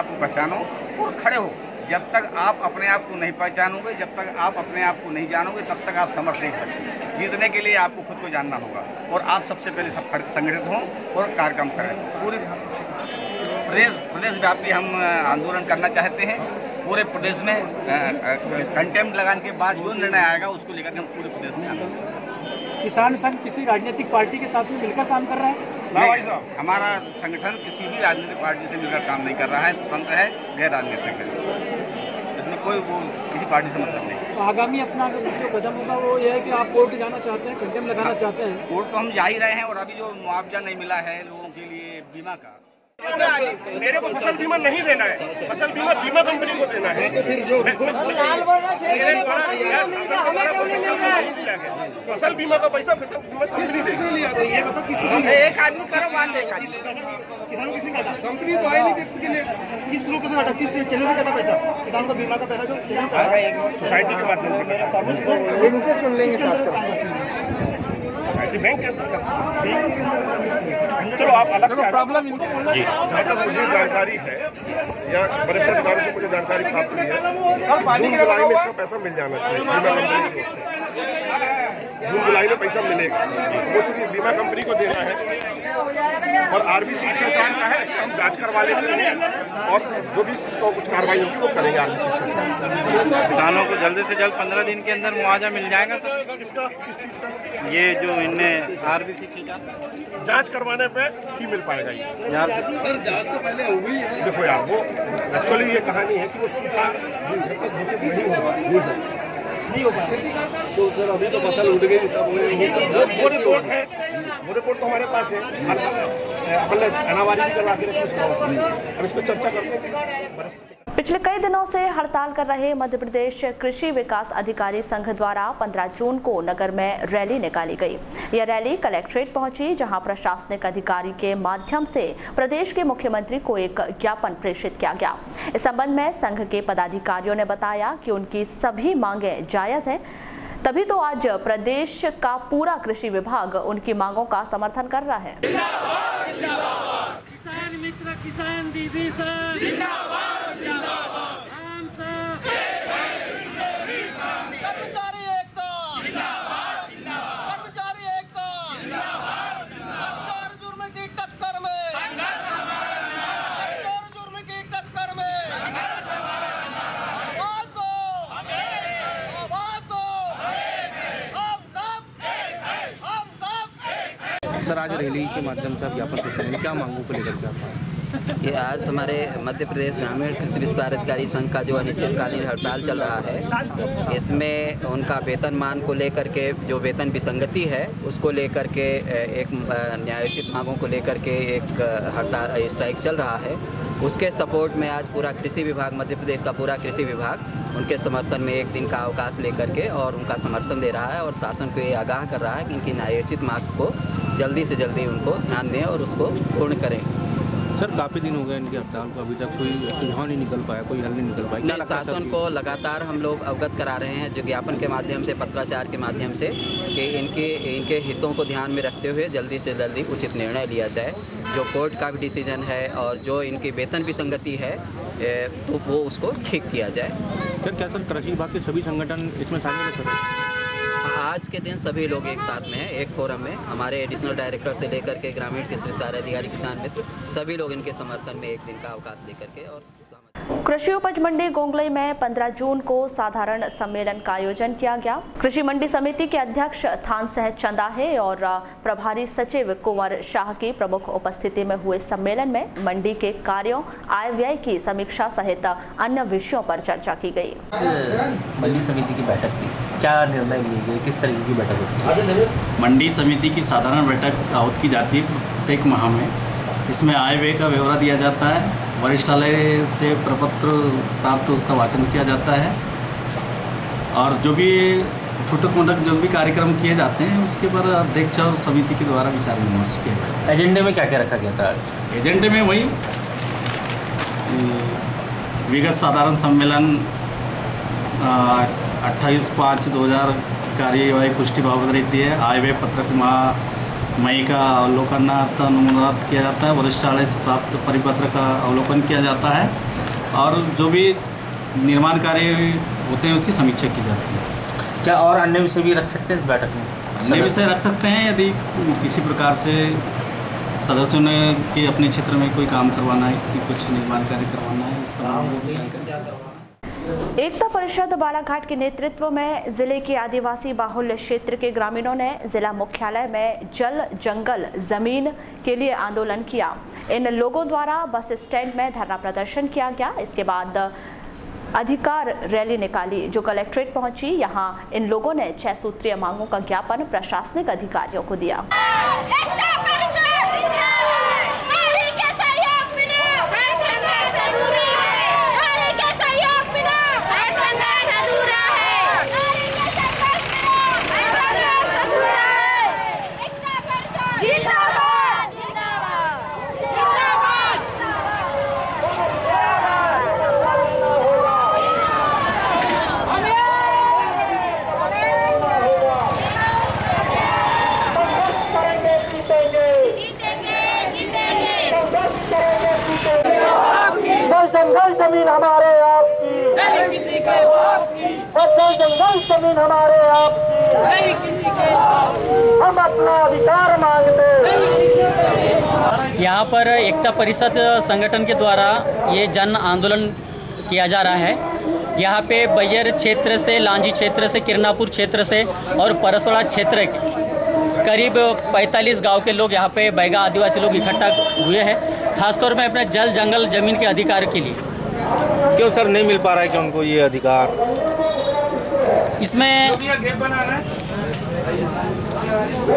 को पहचानो और खड़े हो। जब तक आप अपने आप को नहीं पहचानोगे, जब तक आप अपने आप को नहीं जानोगे, तब तक आप समर्थ नहीं सकते। जीतने के लिए आपको खुद को जानना होगा और आप सबसे पहले सब संगठित हों और कार्यक्रम करें। पूरे प्रदेश व्यापी हम आंदोलन करना चाहते हैं। पूरे प्रदेश में कंटेम्प्ट लगाने के बाद जो निर्णय आएगा उसको लेकर हम पूरे प्रदेश में आंदोलन। किसान संघ किसी राजनीतिक पार्टी के साथ में मिलकर काम कर रहा है? नहीं, हमारा संगठन किसी भी राजनीतिक पार्टी से मिलकर काम नहीं कर रहा है, स्वतंत्र है, गैर राजनीतिक है। इसमें कोई किसी पार्टी से मतलब नहीं। तो आगामी अपना जो कदम होगा वो ये है कि आप कोर्ट जाना चाहते हैं, कंटेम्प्ट लगाना चाहते हैं? कोर्ट तो हम जा ही रहे हैं और अभी जो मुआवजा नहीं मिला है लोगों के लिए बीमा का, मेरे को फसल बीमा नहीं देना है, फसल बीमा बीमा कंपनी को देना है। तो फिर जो फसल बीमा का पैसा फसल बीमा कंपनी देगी। ये बताओ किस एक आदमी करो मान देगा, किसानों किसने काटा? कंपनी तो आई नहीं किस्त के लिए। किस थ्रू से काटा, किस चैनल से काटा पैसा? किसानों का बीमा का पैसा जो सोसाइटी के माध्यम से इनसे सुन लेंगे। बैंक के अंदर चलो आप अलग से प्रॉब्लम जहाँ तक मुझे जानकारी है या वरिष्ठ अधिकारियों से मुझे जानकारी प्राप्त हुई है, जून जुलाई में इसका पैसा मिल जाना चाहिए बीमा कंपनी की ओर से। जून जुलाई में पैसा मिलेगा, वो चूँकि बीमा कंपनी को देना है और RBC 64 का है, इसका हम जाँच करवा लेते हैं और जो भी इसको कुछ कार्रवाई होगी वो करेंगे RBC 64। किसानों को जल्दी से जल्द 15 दिन के अंदर मुआवजा मिल जाएगा सर? इसका किस चीज़ का? ये जो इनने RBC 64 जांच करवाने पे ही मिल पाएगा ये। सर जांच तो पहले हो गई है। देखो यार, वो एक्चुअली ये कहानी है कि वो सीधा नहीं हो पाएगा। तो सर अभी तो फसल उड़ गई सब, वो रिपोर्ट है, वो रिपोर्ट तो हमारे पास है। अनावारी भी करवा के रखी, अब इस पर चर्चा करते हैं। पिछले कई दिनों से हड़ताल कर रहे मध्य प्रदेश कृषि विकास अधिकारी संघ द्वारा 15 जून को नगर में रैली निकाली गई। यह रैली कलेक्ट्रेट पहुंची, जहां प्रशासनिक अधिकारी के माध्यम से प्रदेश के मुख्यमंत्री को एक ज्ञापन प्रेषित किया गया। इस संबंध में संघ के पदाधिकारियों ने बताया कि उनकी सभी मांगें जायज हैं, तभी तो आज प्रदेश का पूरा कृषि विभाग उनकी मांगों का समर्थन कर रहा है। किसान मित्र, किसान दीदी सर जिंदाबाद, जिंदाबाद। हम सब कर्मचारी एकता जिंदाबाद, जिंदाबाद। कर्मचारी एकता जिंदाबाद, जिंदाबाद। सरकार जुर्म की टक्कर में संघर्ष हमारा नारा है। सरकार जुर्म की टक्कर में संघर्ष हमारा नारा है। आवाज दो, आवाज दो, हम सब एक है, हम सब एक है। सर आज रैली के माध्यम से आप ज्ञापन करते हैं, क्या मांगों को लेकर के आप? ये आज हमारे मध्य प्रदेश ग्रामीण कृषि विस्तार अधिकारी संघ का जो अनिश्चितकालीन हड़ताल चल रहा है, इसमें उनका वेतनमान को लेकर के जो वेतन विसंगति है उसको लेकर के एक न्यायोचित मांगों को लेकर के एक हड़ताल स्ट्राइक चल रहा है। उसके सपोर्ट में आज पूरा कृषि विभाग, मध्य प्रदेश का पूरा कृषि विभाग उनके समर्थन में एक दिन का अवकाश लेकर के और उनका समर्थन दे रहा है और शासन को ये आगाह कर रहा है कि इनकी न्यायोचित मांग को जल्दी से जल्दी उनको ध्यान दें और उसको पूर्ण करें। सर, काफ़ी दिन हो गए इनके हड़ताल को, अभी तक कोई सुझाव नहीं निकल पाया, कोई हल नहीं निकल पाया। नहीं, शासन को लगातार हम लोग अवगत करा रहे हैं जो ज्ञापन के माध्यम से, पत्राचार के माध्यम से, कि इनके हितों को ध्यान में रखते हुए जल्दी से जल्दी उचित निर्णय लिया जाए। जो कोर्ट का भी डिसीजन है और जो इनकी वेतन विसंगति है तो वो उसको ठीक किया जाए। सर, क्या सर कृषि विभाग के सभी संगठन इसमें शामिल है? सर, आज के दिन सभी लोग एक साथ में हैं, एक फोरम में। हमारे एडिशनल डायरेक्टर से लेकर के ग्रामीण कृषि विस्तार अधिकारी, किसान मित्र, सभी लोग इनके समर्थन में एक दिन का अवकाश लेकर के और कृषि उपज मंडी गोंगलई में 15 जून को साधारण सम्मेलन का आयोजन किया गया। कृषि मंडी समिति के अध्यक्ष थान सहज चंदाहे और प्रभारी सचिव कुंवर शाह की प्रमुख उपस्थिति में हुए सम्मेलन में मंडी के कार्यों, आय व्यय की समीक्षा सहित अन्य विषयों पर चर्चा की गई। मंडी समिति की बैठक थी, क्या निर्णय लिए गए, किस तरीके की बैठक होती है? मंडी समिति की साधारण बैठक आहूत की जाती है प्रत्येक माह में। इसमें आय व्यय का ब्यौरा दिया जाता है, वरिष्ठालय से प्रपत्र प्राप्त उसका वाचन किया जाता है और जो भी छूटक मोटक जो भी कार्यक्रम किए जाते हैं उसके पर अध्यक्ष और समिति के द्वारा विचार विमर्श किया जाता है। एजेंडे में क्या क्या रखा गया था? एजेंडे में वही विगत साधारण सम्मेलन 28/5/2000 कार्यवाही पुष्टि बाबत रहती है। आय व्यय पत्रक मई का अवलोकनार्थ अनुमोदन किया जाता है, वरिष्ठालय से प्राप्त परिपत्र का अवलोकन किया जाता है और जो भी निर्माण कार्य होते हैं उसकी समीक्षा की जाती है। क्या और अन्य विषय भी रख सकते हैं इस बैठक में? अन्य विषय रख सकते हैं यदि किसी प्रकार से सदस्यों ने कि अपने क्षेत्र में कोई काम करवाना है, कि कुछ निर्माण कार्य करवाना है, इस संबंध में जानकारी। एकता परिषद बालाघाट के नेतृत्व में जिले के आदिवासी बाहुल्य क्षेत्र के ग्रामीणों ने जिला मुख्यालय में जल जंगल जमीन के लिए आंदोलन किया। इन लोगों द्वारा बस स्टैंड में धरना प्रदर्शन किया गया। इसके बाद अधिकार रैली निकाली जो कलेक्ट्रेट पहुंची। यहां इन लोगों ने 6 सूत्रीय मांगों का ज्ञापन प्रशासनिक अधिकारियों को दिया। जंगल जमीन हमारे आपकी, नहीं किसी के बाप की। जंगल जमीन हमारे आपकी, नहीं किसी के बाप की। हम अपना अधिकार मांगते। यहाँ पर एकता परिषद संगठन के द्वारा ये जन आंदोलन किया जा रहा है। यहाँ पे बैयर क्षेत्र से, लांजी क्षेत्र से, किरनापुर क्षेत्र से और परसवाड़ा क्षेत्र करीब 45 गांव के लोग यहाँ पे बैगा आदिवासी लोग इकट्ठा हुए हैं, खासतौर में अपने जल जंगल जमीन के अधिकार के लिए। क्यों सर नहीं मिल पा रहा है कि उनको ये अधिकार? इसमें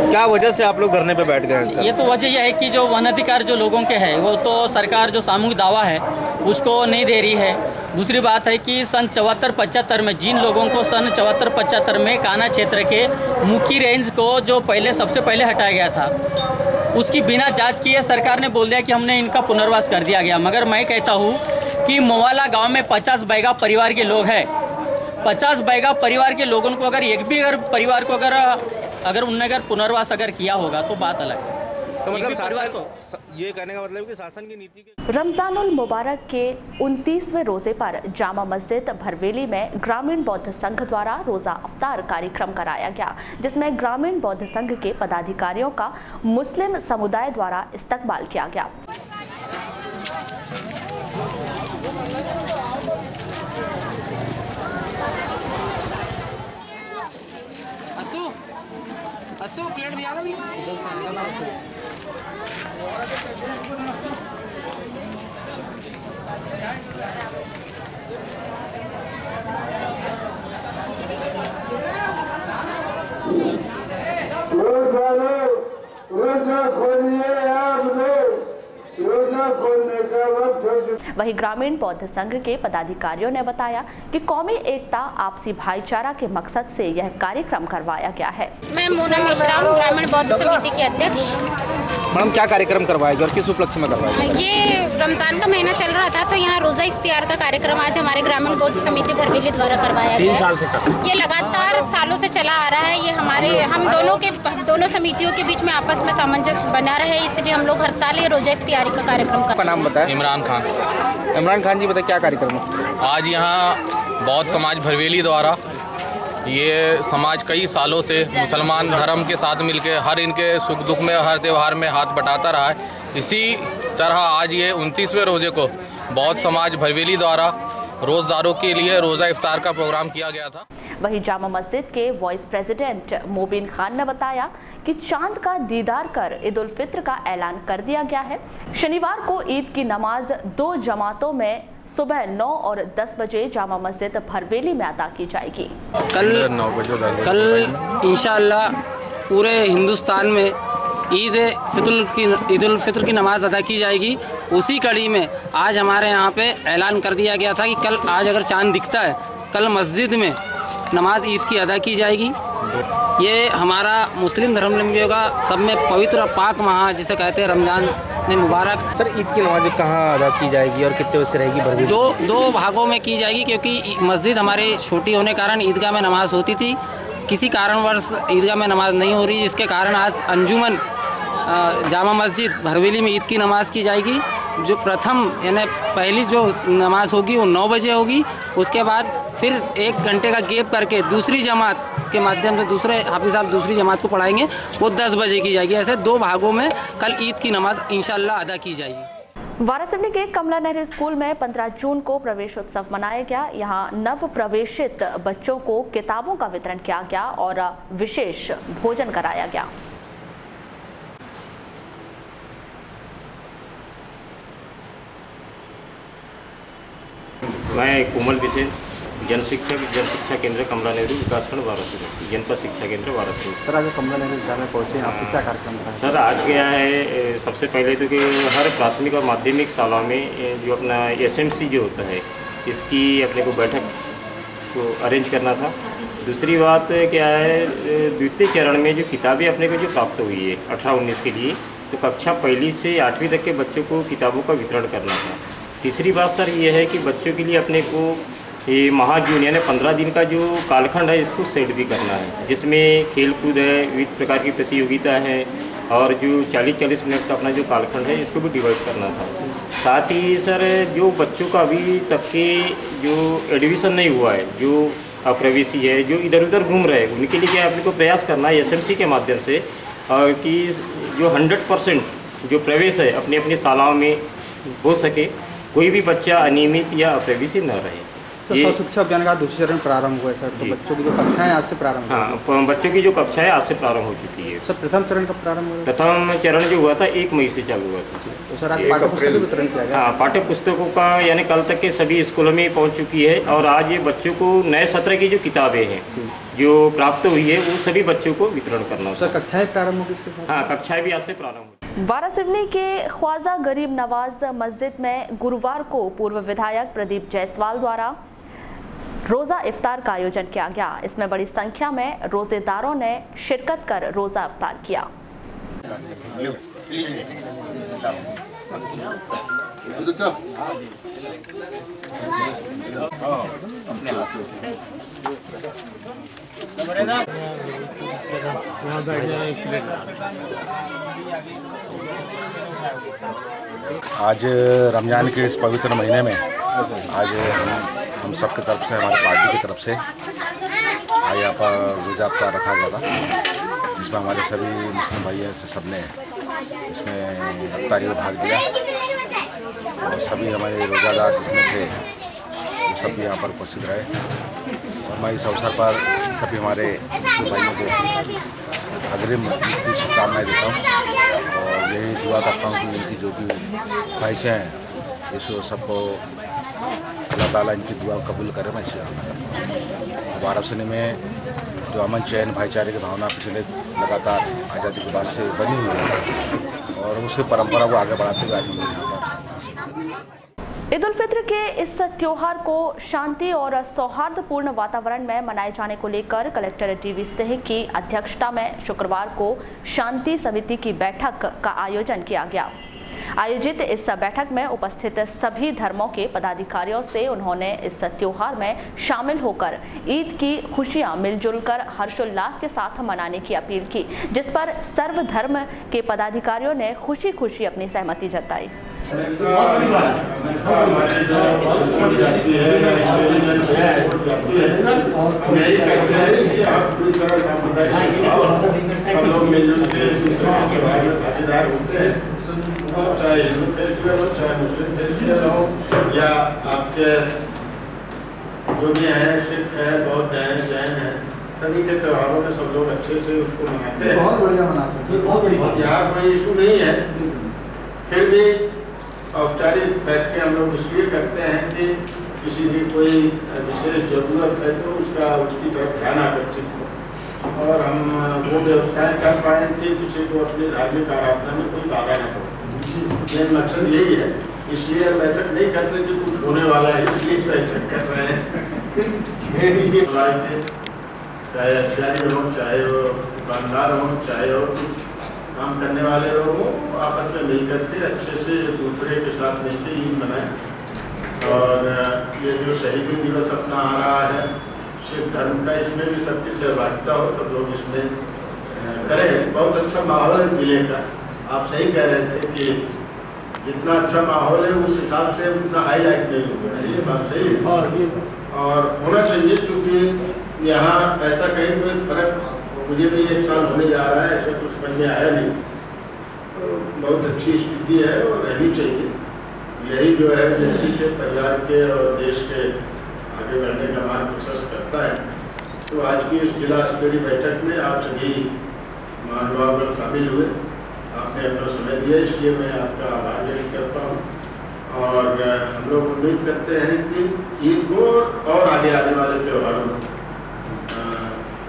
क्या वजह से आप लोग धरने पे बैठ गए हैं सर? ये तो वजह यह है कि जो वन अधिकार जो लोगों के है वो तो सरकार जो सामूहिक दावा है उसको नहीं दे रही है। दूसरी बात है कि सन 74-75 में जिन लोगों को सन 74-75 में कान्हा क्षेत्र के मुखी रेंज को जो पहले सबसे पहले हटाया गया था उसकी बिना जांच किए सरकार ने बोल दिया कि हमने इनका पुनर्वास कर दिया गया। मगर मैं कहता हूँ कि मोवाला गांव में 50 बैगा परिवार के लोग हैं। 50 बैगा परिवार के लोगों को अगर एक भी अगर परिवार को अगर उन्होंने अगर पुनर्वास अगर किया होगा तो बात अलग है। तो मतलब परिवार को ये कहने का मतलब कि शासन की नीति के रमजानुल मुबारक के 29वें रोजे पर जामा मस्जिद भरवेली में ग्रामीण बौद्ध संघ द्वारा रोजा अफ्तार कार्यक्रम कराया गया, जिसमें ग्रामीण बौद्ध संघ के पदाधिकारियों का मुस्लिम समुदाय द्वारा इस्तकबाल किया गया। प्लेट भी आ रहा है। वहीं ग्रामीण बौद्ध संघ के पदाधिकारियों ने बताया कि कौमी एकता आपसी भाईचारा के मकसद से यह कार्यक्रम करवाया गया है। मैं मोना मेश्राम, ग्रामीण बौद्ध समिति के अध्यक्ष। मैडम, क्या कार्यक्रम करवाया गया और किस उपलक्ष्य में करवाया गया? ये रमजान का महीना चल रहा था तो यहाँ रोज़ा इफ्तियार का कार्यक्रम आज हमारे ग्रामीण बौद्ध समिति भरवेली द्वारा करवाया गया। 3 साल से कर ये लगातार सालों से चला आ रहा है। ये हम दोनों समितियों के बीच में आपस में सामंजस्य बना रहे, इसलिए हम लोग हर साल ये रोज़ा इफ्तियारी का कार्यक्रम करते हैं। आपका नाम बताएं। इमरान खान। इमरान खान जी, बताइए क्या कार्यक्रम है? आज यहाँ बौद्ध समाज भरवेली द्वारा ये समाज कई सालों से मुसलमान धर्म के साथ मिलकर हर इनके सुख दुख में, हर त्यौहार में हाथ बटाता रहा है। इसी तरह आज ये 29वें रोज़े को बौद्ध समाज भरवेली द्वारा रोज़दारों के लिए रोज़ा इफ्तार का प्रोग्राम किया गया था। वहीं जामा मस्जिद के वाइस प्रेसिडेंट मोबिन खान ने बताया कि चांद का दीदार कर ईद उल फित्र का ऐलान कर दिया गया है। शनिवार को ईद की नमाज 2 जमातों में सुबह 9 और 10 बजे जामा मस्जिद भरवेली में अदा की जाएगी। कल इंशाअल्लाह पूरे हिंदुस्तान में ईद उल फित्र की नमाज़ अदा की जाएगी। उसी कड़ी में आज हमारे यहाँ पे ऐलान कर दिया गया था कि आज अगर चांद दिखता है, कल मस्जिद में नमाज ईद की अदा की जाएगी। ये हमारा मुस्लिम धर्मावलंबियों का सब में पवित्र पाक माह जिसे कहते हैं रमज़ान में मुबारक। सर, ईद की नमाज कहाँ अदा की जाएगी और कितने बजे से रहेगी भरवेली? दो भागों में की जाएगी, क्योंकि मस्जिद हमारी छोटी होने के कारण ईदगाह में नमाज होती थी। किसी कारणवश ईदगाह में नमाज नहीं हो रही, जिसके कारण आज अंजुमन जामा मस्जिद भरवेली में ईद की नमाज़ की जाएगी। जो प्रथम यानी पहली जो नमाज होगी वो 9 बजे होगी। उसके बाद फिर 1 घंटे का गैप करके दूसरी जमात के माध्यम से दूसरे हाफिज़ साहब दूसरी जमात को पढ़ाएंगे, वो 10 बजे की जाएगी। ऐसे 2 भागों में कल ईद की नमाज इंशाअल्लाह अदा की जाएगी। वारासिवनी के कमला नेहरू स्कूल में 15 जून को प्रवेश उत्सव मनाया गया। यहाँ नव प्रवेशित बच्चों को किताबों का वितरण किया गया और विशेष भोजन कराया गया। मैं कोमल विशेष जन शिक्षा केंद्र कमला नेहरू विकासखंड वारासिवनी, जनपद शिक्षा केंद्र वारासिवनी। सर, आज कमला नेहरू विद्यालय में पहुँचे, आपको क्या कार्यक्रम था? सर, आज गया है सबसे पहले तो कि हर प्राथमिक और माध्यमिक शाला में जो अपना SMC जो होता है इसकी अपने को बैठक को अरेंज करना था। दूसरी बात क्या है, द्वितीय चरण में जो किताबें अपने को जो प्राप्त हुई है 18-19 के लिए, तो कक्षा 1 से 8वीं तक के बच्चों को किताबों का वितरण करना था। तीसरी बात सर ये है कि बच्चों के लिए अपने को ये महाजून यानी 15 दिन का जो कालखंड है इसको सेट भी करना है, जिसमें खेल कूद है, विविध प्रकार की प्रतियोगिता है और जो 40-40 मिनट का अपना जो कालखंड है इसको भी डिवाइड करना था। साथ ही सर जो बच्चों का अभी तक के जो एडमिशन नहीं हुआ है, जो अप्रवेशी है, जो इधर उधर घूम रहे हैं, उनके लिए क्या अपने को प्रयास करना है SMC के माध्यम से कि जो 100% जो प्रवेश है अपनी अपनी शालाओं में हो सके, कोई भी बच्चा अनियमित या अप्रवेशी न रहे। तो शिक्षा अभियान का दूसरे चरण प्रारंभ हुआ है सर, तो बच्चों की जो कक्षाएं आज से प्रारंभ? हाँ, बच्चों की जो कक्षाएं आज से प्रारंभ हो चुकी है। सर, प्रथम चरण कब प्रारंभ हुआ? प्रथम चरण जो हुआ था 1 मई से चालू हुआ था। तो सर, आज पाठ्य पुस्तक वितरण किया गया? हाँ, पाठ्य पुस्तकों का यानी कल तक के सभी स्कूलों में पहुँच चुकी है और आज ये बच्चों को नए सत्र की जो किताबें हैं जो प्राप्त हुई है वो सभी बच्चों को वितरण करना। सर, कक्षाएं प्रारंभ होगी? हाँ, कक्षाएं भी आज से प्रारंभ हुई। वारासिवनी के ख्वाजा गरीब नवाज मस्जिद में गुरुवार को पूर्व विधायक प्रदीप जायसवाल द्वारा रोज़ा इफ्तार का आयोजन किया गया। इसमें बड़ी संख्या में रोजेदारों ने शिरकत कर रोज़ा इफ्तार किया। आज रमज़ान के इस पवित्र महीने में आज हम सब की तरफ से, हमारी पार्टी की तरफ से आज यहाँ पर रोज़ा इफ्तार रखा गया था, जिसमें हमारे सभी मुस्लिम भाई से सब ने इसमें इफ्तारी में भाग लिया और सभी हमारे रोज़ादार जितने थे वो सब भी यहाँ पर उपस्थित रहे। और मैं इस अवसर पर सभी हमारे मुस्लिम भाइयों को अग्रिम की शुभकामनाएँ देता हूँ। और यही दुआ करता हूँ कि इनकी जो भी ख्वाहिशें हैं इस सबको अल्लाह ताला इनकी दुआ कबूल करे। मैं इसे करता हूँ। भारत सैनिक में जो अमन चैन भाईचारे की भावना पिछले लगातार आज़ादी के बाद से बनी हुई है और उस परंपरा को आगे बढ़ाते हुए आज हम यहाँ पर ईद उल फित्र के इस त्योहार को शांति और सौहार्दपूर्ण वातावरण में मनाए जाने को लेकर कलेक्टर टीवी सिंह की अध्यक्षता में शुक्रवार को शांति समिति की बैठक का आयोजन किया गया। आयोजित इस बैठक में उपस्थित सभी धर्मों के पदाधिकारियों से उन्होंने इस त्योहार में शामिल होकर ईद की खुशियां मिलजुल कर हर्षोल्लास के साथ मनाने की अपील की, जिस पर सर्वधर्म के पदाधिकारियों ने खुशी खुशी अपनी सहमति जताई। चाहे हिंदू फेस्टिवल हो, चाहे मुस्लिम फेस्टिवल हो, या आपके जो भी हैं सिख है, बौद्ध है, जैन है, सभी के त्योहारों में सब लोग अच्छे से उसको मनाते हैं। बहुत बढ़िया मनाते हैं। यहाँ कोई इशू नहीं है। फिर भी औपचारिक बैठकें हम लोग इसलिए करते हैं कि किसी भी कोई विशेष जरूरत है तो उसकी तरफ ध्यान आकर्षित हो और हम वो व्यवस्थाएं कर पाएँ कि किसी को अपनी धार्मिक आराधना में कोई बाधा न हो। मेन मकसद यही है, इसलिए बैठक नहीं करते कि कुछ होने वाला है, इसलिए बैठक कर रहे हैं। चाहे अधिकारी हो, चाहे वो दुकानदार हो, चाहे वो काम करने वाले लोग हो, आपस में मिल करके अच्छे से दूसरे के साथ मिलकर ईद मनाएं। और ये जो शहीदी दिवस अपना आ रहा है सिख धर्म का, इसमें भी सबकी सहभागिता हो, सब लोग इसमें करें। बहुत अच्छा माहौल है जिले का। आप सही कह रहे थे कि जितना अच्छा माहौल है उस हिसाब से उतना हाईलाइट नहीं हुआ है, ये बात सही है और होना चाहिए, क्योंकि यहाँ ऐसा कहीं कोई फर्क मुझे भी 1 साल होने जा रहा है, ऐसा कुछ समझ में आया नहीं। तो बहुत अच्छी स्थिति है और रहनी चाहिए। यही जो है व्यक्ति के, परिवार के और देश के आगे बढ़ने का मार्ग प्रशस्त करता है। तो आज की इस जिला स्तरीय बैठक में आप सभी महानुभावगण शामिल हुए, आपने अपना समय दिया, इसलिए मैं आपका आभार व्यक्त करता हूँ। और हम लोग उम्मीद करते हैं कि ईद को और आगे आने वाले त्योहारों में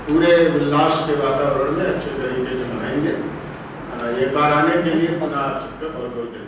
पूरे उल्लास के वातावरण में अच्छे तरीके से मनाएंगे। एक बार आने के लिए पुनः आप सबका बहुत बहुत धन्यवाद।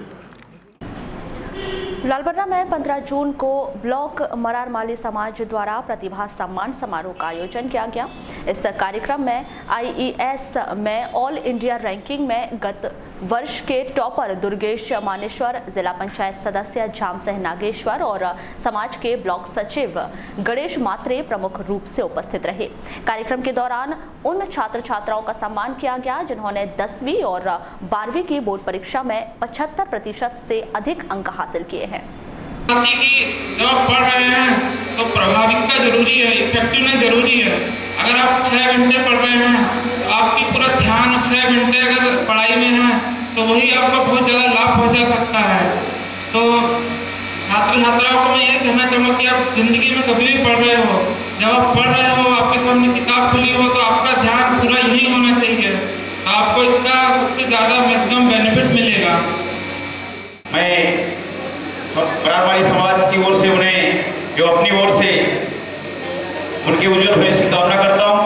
लालबर्रा में 15 जून को ब्लॉक मरार माली समाज द्वारा प्रतिभा सम्मान समारोह का आयोजन किया गया। इस कार्यक्रम में IES में ऑल इंडिया रैंकिंग में गत वर्ष के टॉपर दुर्गेश मानेश्वर, जिला पंचायत सदस्य झाम सिंह नागेश्वर और समाज के ब्लॉक सचिव गणेश मात्रे प्रमुख रूप से उपस्थित रहे। कार्यक्रम के दौरान उन छात्र छात्राओं का सम्मान किया गया जिन्होंने 10वीं और 12वीं की बोर्ड परीक्षा में 75% से अधिक अंक हासिल किए हैं। जब आप पढ़ रहे हैं तो प्रभाविकता जरूरी है, इफेक्टिवनेस जरूरी है। अगर आप 6 घंटे पढ़ रहे हैं तो आपकी पूरा ध्यान 6 घंटे अगर पढ़ाई में है तो वही आपको बहुत ज़्यादा लाभ पहुंचा सकता है। तो छात्र छात्राओं को मैं ये कहना चाहूँगा कि आप जिंदगी में कभी भी पढ़ रहे हो, जब आप पढ़ रहे हो, आपके सामने किताब खुली हो तो आपका ध्यान पूरा यही होना चाहिए, तो आपको इसका सबसे ज़्यादा मैक्सिमम बेनिफिट मिलेगा। मैं मरारवाड़ी समाज की ओर से उन्हें जो अपनी ओर से उनके उज्जवल भविष्य की कामना करता हूँ।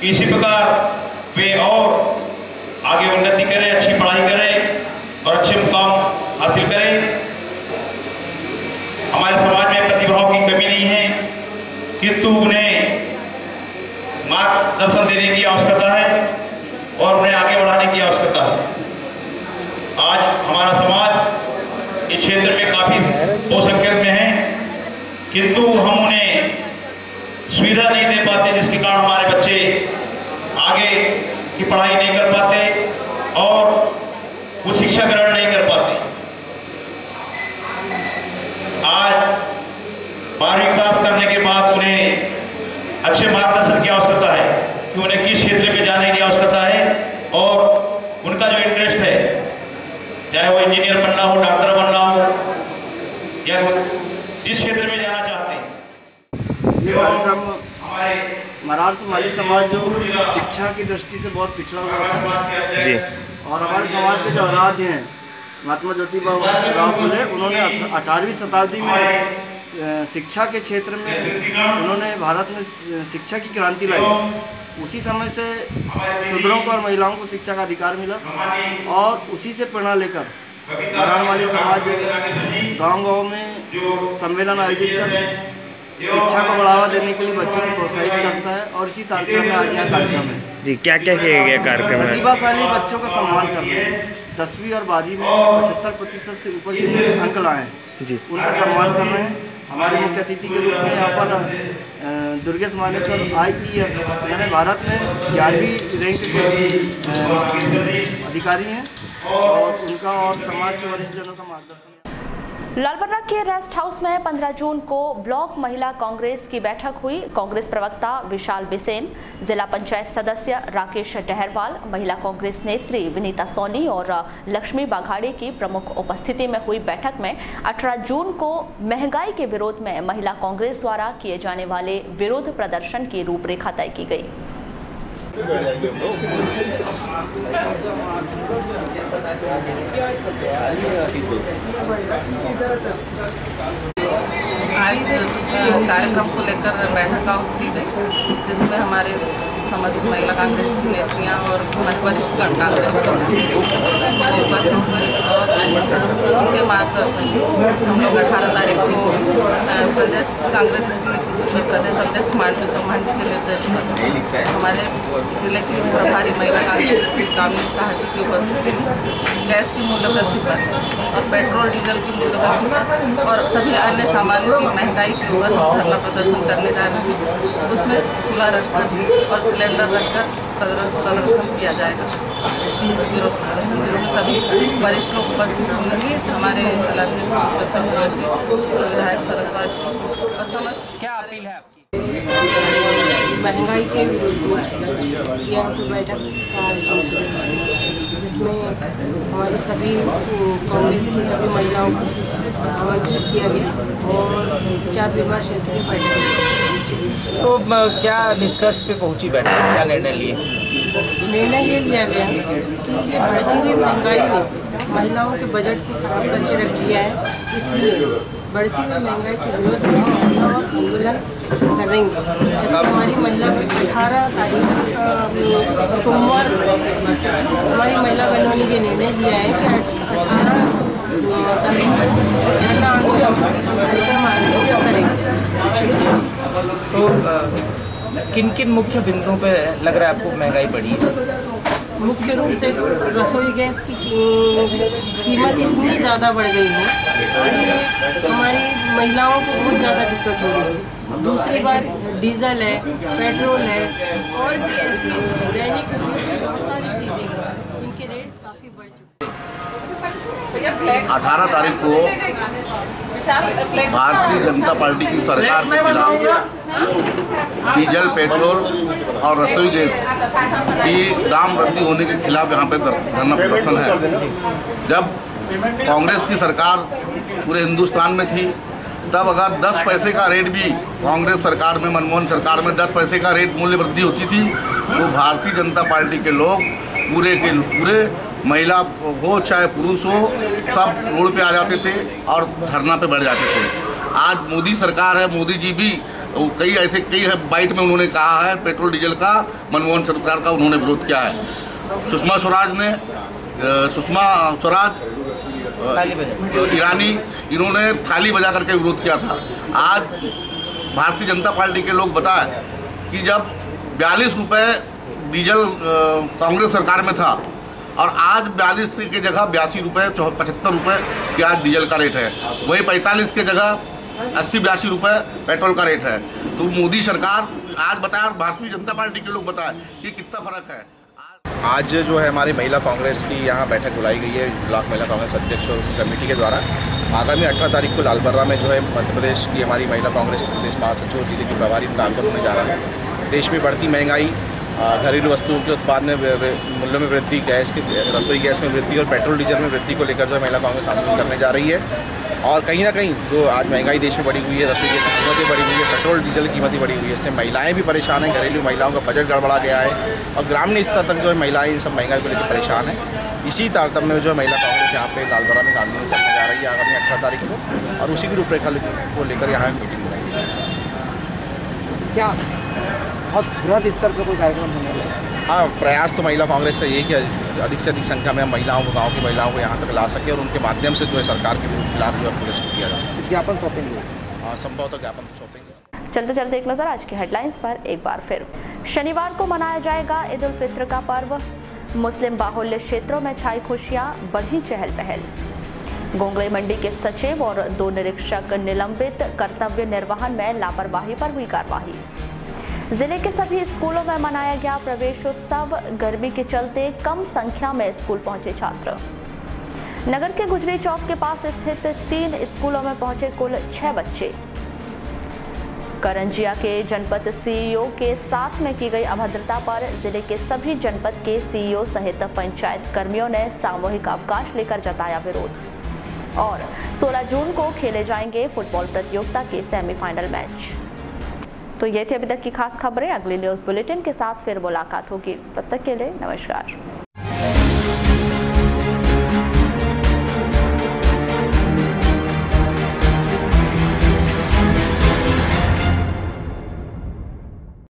इसी प्रकार वे और आगे उन्नति करें, अच्छी पढ़ाई करें और अच्छे मुकाम हासिल करें। हमारे समाज में प्रतिभाओं की कमी नहीं है, किंतु उन्हें मार्गदर्शन देने की आवश्यकता है और उन्हें आगे बढ़ाने की आवश्यकता है। आज हमारा समाज इस क्षेत्र में काफी बहुसंख्यक में है, किंतु हम उन्हें सुविधा नहीं दे पाते, जिसके कारण हमारे बच्चे आगे की पढ़ाई नहीं कर पाते और वो शिक्षा ग्रहण नहीं कर पाते। आज 12वीं पास करने के बाद उन्हें अच्छे मार्गदर्शन की आवश्यकता है कि उन्हें किस क्षेत्र में जाने की आवश्यकता है और उनका जो इंटरेस्ट है, चाहे वो इंजीनियर बनना हो, डॉक्टर बनना हो या जिस क्षेत्र में जाना चाहते हैं। ये कार्यक्रम मरार माली समाज जो शिक्षा की दृष्टि से बहुत पिछड़ा हुआ था जी, और हमारे समाज के जो आराध्य हैं महात्मा ज्योतिबा राव फुले, उन्होंने 18वीं शताब्दी में शिक्षा के क्षेत्र में उन्होंने भारत में शिक्षा की क्रांति लाई। उसी समय से शूद्रों को और महिलाओं को शिक्षा का अधिकार मिला और उसी से प्रेरणा लेकर मराठवाड़ी समाज गांव-गांव में सम्मेलन आयोजित कर शिक्षा को बढ़ावा देने के लिए बच्चों को प्रोत्साहित करता है। और इसी कार्यक्रम में आज यहाँ कार्यक्रम है जी, क्या क्या किया गया कार्यक्रम में? प्रतिभाशाली बच्चों का सम्मान करते हैं। 10वीं और 12वीं में 75% से ऊपर जिन्होंने अंक लाए हैं जी, उनका सम्मान कर रहे हैं। हमारे मुख्य अतिथि के रूप में यहाँ पर दुर्गेश मानेश्वर IES यानी भारत में 11वीं रैंक के अधिकारी हैं और उनका और समाज के वरिष्ठ जनों का मार्गदर्शन। लालबर्रा के रेस्ट हाउस में 15 जून को ब्लॉक महिला कांग्रेस की बैठक हुई। कांग्रेस प्रवक्ता विशाल बिसेन, जिला पंचायत सदस्य राकेश डहरवाल, महिला कांग्रेस नेत्री विनीता सोनी और लक्ष्मी बाघाड़ी की प्रमुख उपस्थिति में हुई बैठक में 18 जून को महंगाई के विरोध में महिला कांग्रेस द्वारा किए जाने वाले विरोध प्रदर्शन की रूपरेखा तय की गई। आज कार्यक्रम को लेकर बैठक आयोजित की गई, जिसमें हमारे समस्त महिला कांग्रेस की नेत्रियां और वरिष्ठ कांग्रेस के उपस्थित हुए और उनके मार्गदर्शन हम लोग 18 तारीख को प्रदेश कांग्रेस के प्रदेश अध्यक्ष मांडवी चौहान जी के निर्देश पर हमारे जिले की प्रभारी महिला कांग्रेस की कामिनी शाह जी की उपस्थिति में गैस की मूल्य वृद्धि पर और पेट्रोल डीजल की मूल्य वृद्धि पर और सभी अन्य सामानों की महंगाई के ऊपर धरना प्रदर्शन करने जा रहे हैं। उसमें चूल्हा रखकर और सिलेंडर रखकर प्रदर्शन किया जाएगा, विरोध प्रदर्शन, जिसमें सभी वरिष्ठ लोग उपस्थित होंगे। हमारे जिलाध्यक्ष विधायक सरस्वत जी और समस्त। क्या अपील है आपकी? महंगाई के यहाँ की बैठक का आयोजन किया, जिसमें हमारी सभी कांग्रेस की सभी महिलाओं को आमंत्रित किया गया और विचार विमर्श के लिए बैठक। तो क्या निष्कर्ष पे पहुंची बैठक, क्या निर्णय लिए? निर्णय ये लिया गया कि ये बढ़ती हुई महंगाई ने महिलाओं के बजट को खराब करके रख दिया है, इसलिए बढ़ती हुई महंगाई के विरोध में धरना और आंदोलन करेंगे। ऐसे हमारी महिला 18 तारीख सोमवार हमारी महिला बहनों ने ये निर्णय लिया है कि 18 तारीख धरना आंदोलन करेंगे। तो किन किन मुख्य बिंदुओं पे लग रहा है आपको महंगाई बढ़ी है? मुख्य रूप से रसोई गैस की कीमत इतनी ज़्यादा बढ़ गई है कि हमारी महिलाओं को बहुत ज़्यादा दिक्कत हो रही है। दूसरी बात डीजल है, पेट्रोल है और भी ऐसी दैनिक बहुत सारी चीज़ें हैं जिनके रेट काफ़ी बढ़ चुके हैं। 18 तारीख को भारतीय जनता पार्टी की सरकार के खिलाफ डीजल, पेट्रोल और रसोई गैस की दाम वृद्धि होने के खिलाफ यहाँ पे धरना प्रदर्शन है। जब कांग्रेस की सरकार पूरे हिंदुस्तान में थी, तब अगर 10 पैसे का रेट भी कांग्रेस सरकार में, मनमोहन सरकार में 10 पैसे का रेट मूल्य वृद्धि होती थी, तो भारतीय जनता पार्टी के लोग पूरे के पूरे, महिला हो चाहे पुरुष हो, सब रोड पे आ जाते थे और धरना पे बैठ जाते थे। आज मोदी सरकार है, मोदी जी भी कई बाइट में उन्होंने कहा है पेट्रोल डीजल का, मनमोहन सरकार का उन्होंने विरोध किया है। सुषमा स्वराज ईरानी, इन्होंने थाली बजा करके विरोध किया था। आज भारतीय जनता पार्टी के लोग बताएं कि जब 42 रुपये डीजल कांग्रेस सरकार में था और आज 42 की जगह 82 रुपये 75 रुपये की आज डीजल का रेट है, वही 45 की जगह 80-82 रुपये पेट्रोल का रेट है। तो मोदी सरकार आज बताया, भारतीय जनता पार्टी के लोग बताएं कि कितना फर्क है। आज जो है हमारी महिला कांग्रेस की यहाँ बैठक बुलाई गई है ब्लॉक महिला कांग्रेस अध्यक्ष और कमेटी के द्वारा। आगामी 18 तारीख को लालबर्रा में जो है मध्य प्रदेश की हमारी महिला कांग्रेस के प्रदेश महासचिव और जिले की प्रभारी उनका आगमन होने जा रहा है। देश में बढ़ती महंगाई, घरेलू वस्तुओं के उत्पाद में मूल्यों में वृद्धि, रसोई गैस में वृद्धि और पेट्रोल डीजल में वृद्धि को लेकर जो है महिला कांग्रेस आंदोलन करने जा रही है। और कहीं ना कहीं जो आज महंगाई देश में बढ़ी हुई है, रसोई गैस की कीमतें बढ़ी हुई है, पेट्रोल डीजल की कीमतें बढ़ी हुई है, इससे महिलाएं भी परेशान हैं। घरेलू महिलाओं का बजट गड़बड़ा गया है और ग्रामीण स्तर तक जो है महिलाएं इन सब महंगाई को लेकर परेशान है। इसी तारतम्य में जो महिला कांग्रेस यहाँ पे लालबरा में आंदोलन करने जा रही है आगामी 18 तारीख को, और उसी की रूपरेखा को लेकर यहाँ मीटिंग बनाई है। क्या बहुत बृहद स्तर पर कोई कार्यक्रम होने वाला है? हाँ, प्रयास तो महिला कांग्रेस का यही कि अधिक से अधिक संख्या में हम महिलाओं को, गांव की महिलाओं को यहाँ तक ला सके और उनके माध्यम से जो है सरकार के खिलाफ जो है प्रदर्शन किया जा सके। ज्ञापन सौंपेंगे? हाँ, संभवतः ज्ञापन सौंपेंगे। चलते चलते एक नजर आज की हेडलाइंस पर एक बार फिर। शनिवार को मनाया जाएगा ईद उल फित्र का पर्व। मुस्लिम बाहुल्य क्षेत्रों में छाई खुशियां, बढ़ी चहल पहल। गोंगले मंडी के सचिव और 2 निरीक्षक निलंबित, कर्तव्य निर्वहन में लापरवाही पर हुई कार्रवाई। जिले के सभी स्कूलों में मनाया गया प्रवेशोत्सव। गर्मी के चलते कम संख्या में स्कूल पहुंचे छात्र। नगर के गुजरी चौक के पास स्थित 3 स्कूलों में पहुंचे कुल 6 बच्चे। करंजिया के जनपद सीईओ के साथ में की गई अभद्रता पर जिले के सभी जनपद के सीईओ सहित पंचायत कर्मियों ने सामूहिक अवकाश लेकर जताया विरोध। और 16 जून को खेले जाएंगे फुटबॉल प्रतियोगिता के सेमीफाइनल मैच। तो ये थी अभी तक की खास खबरें। अगली न्यूज़ बुलेटिन के साथ फिर मुलाकात होगी। तब तक के लिए नमस्कार।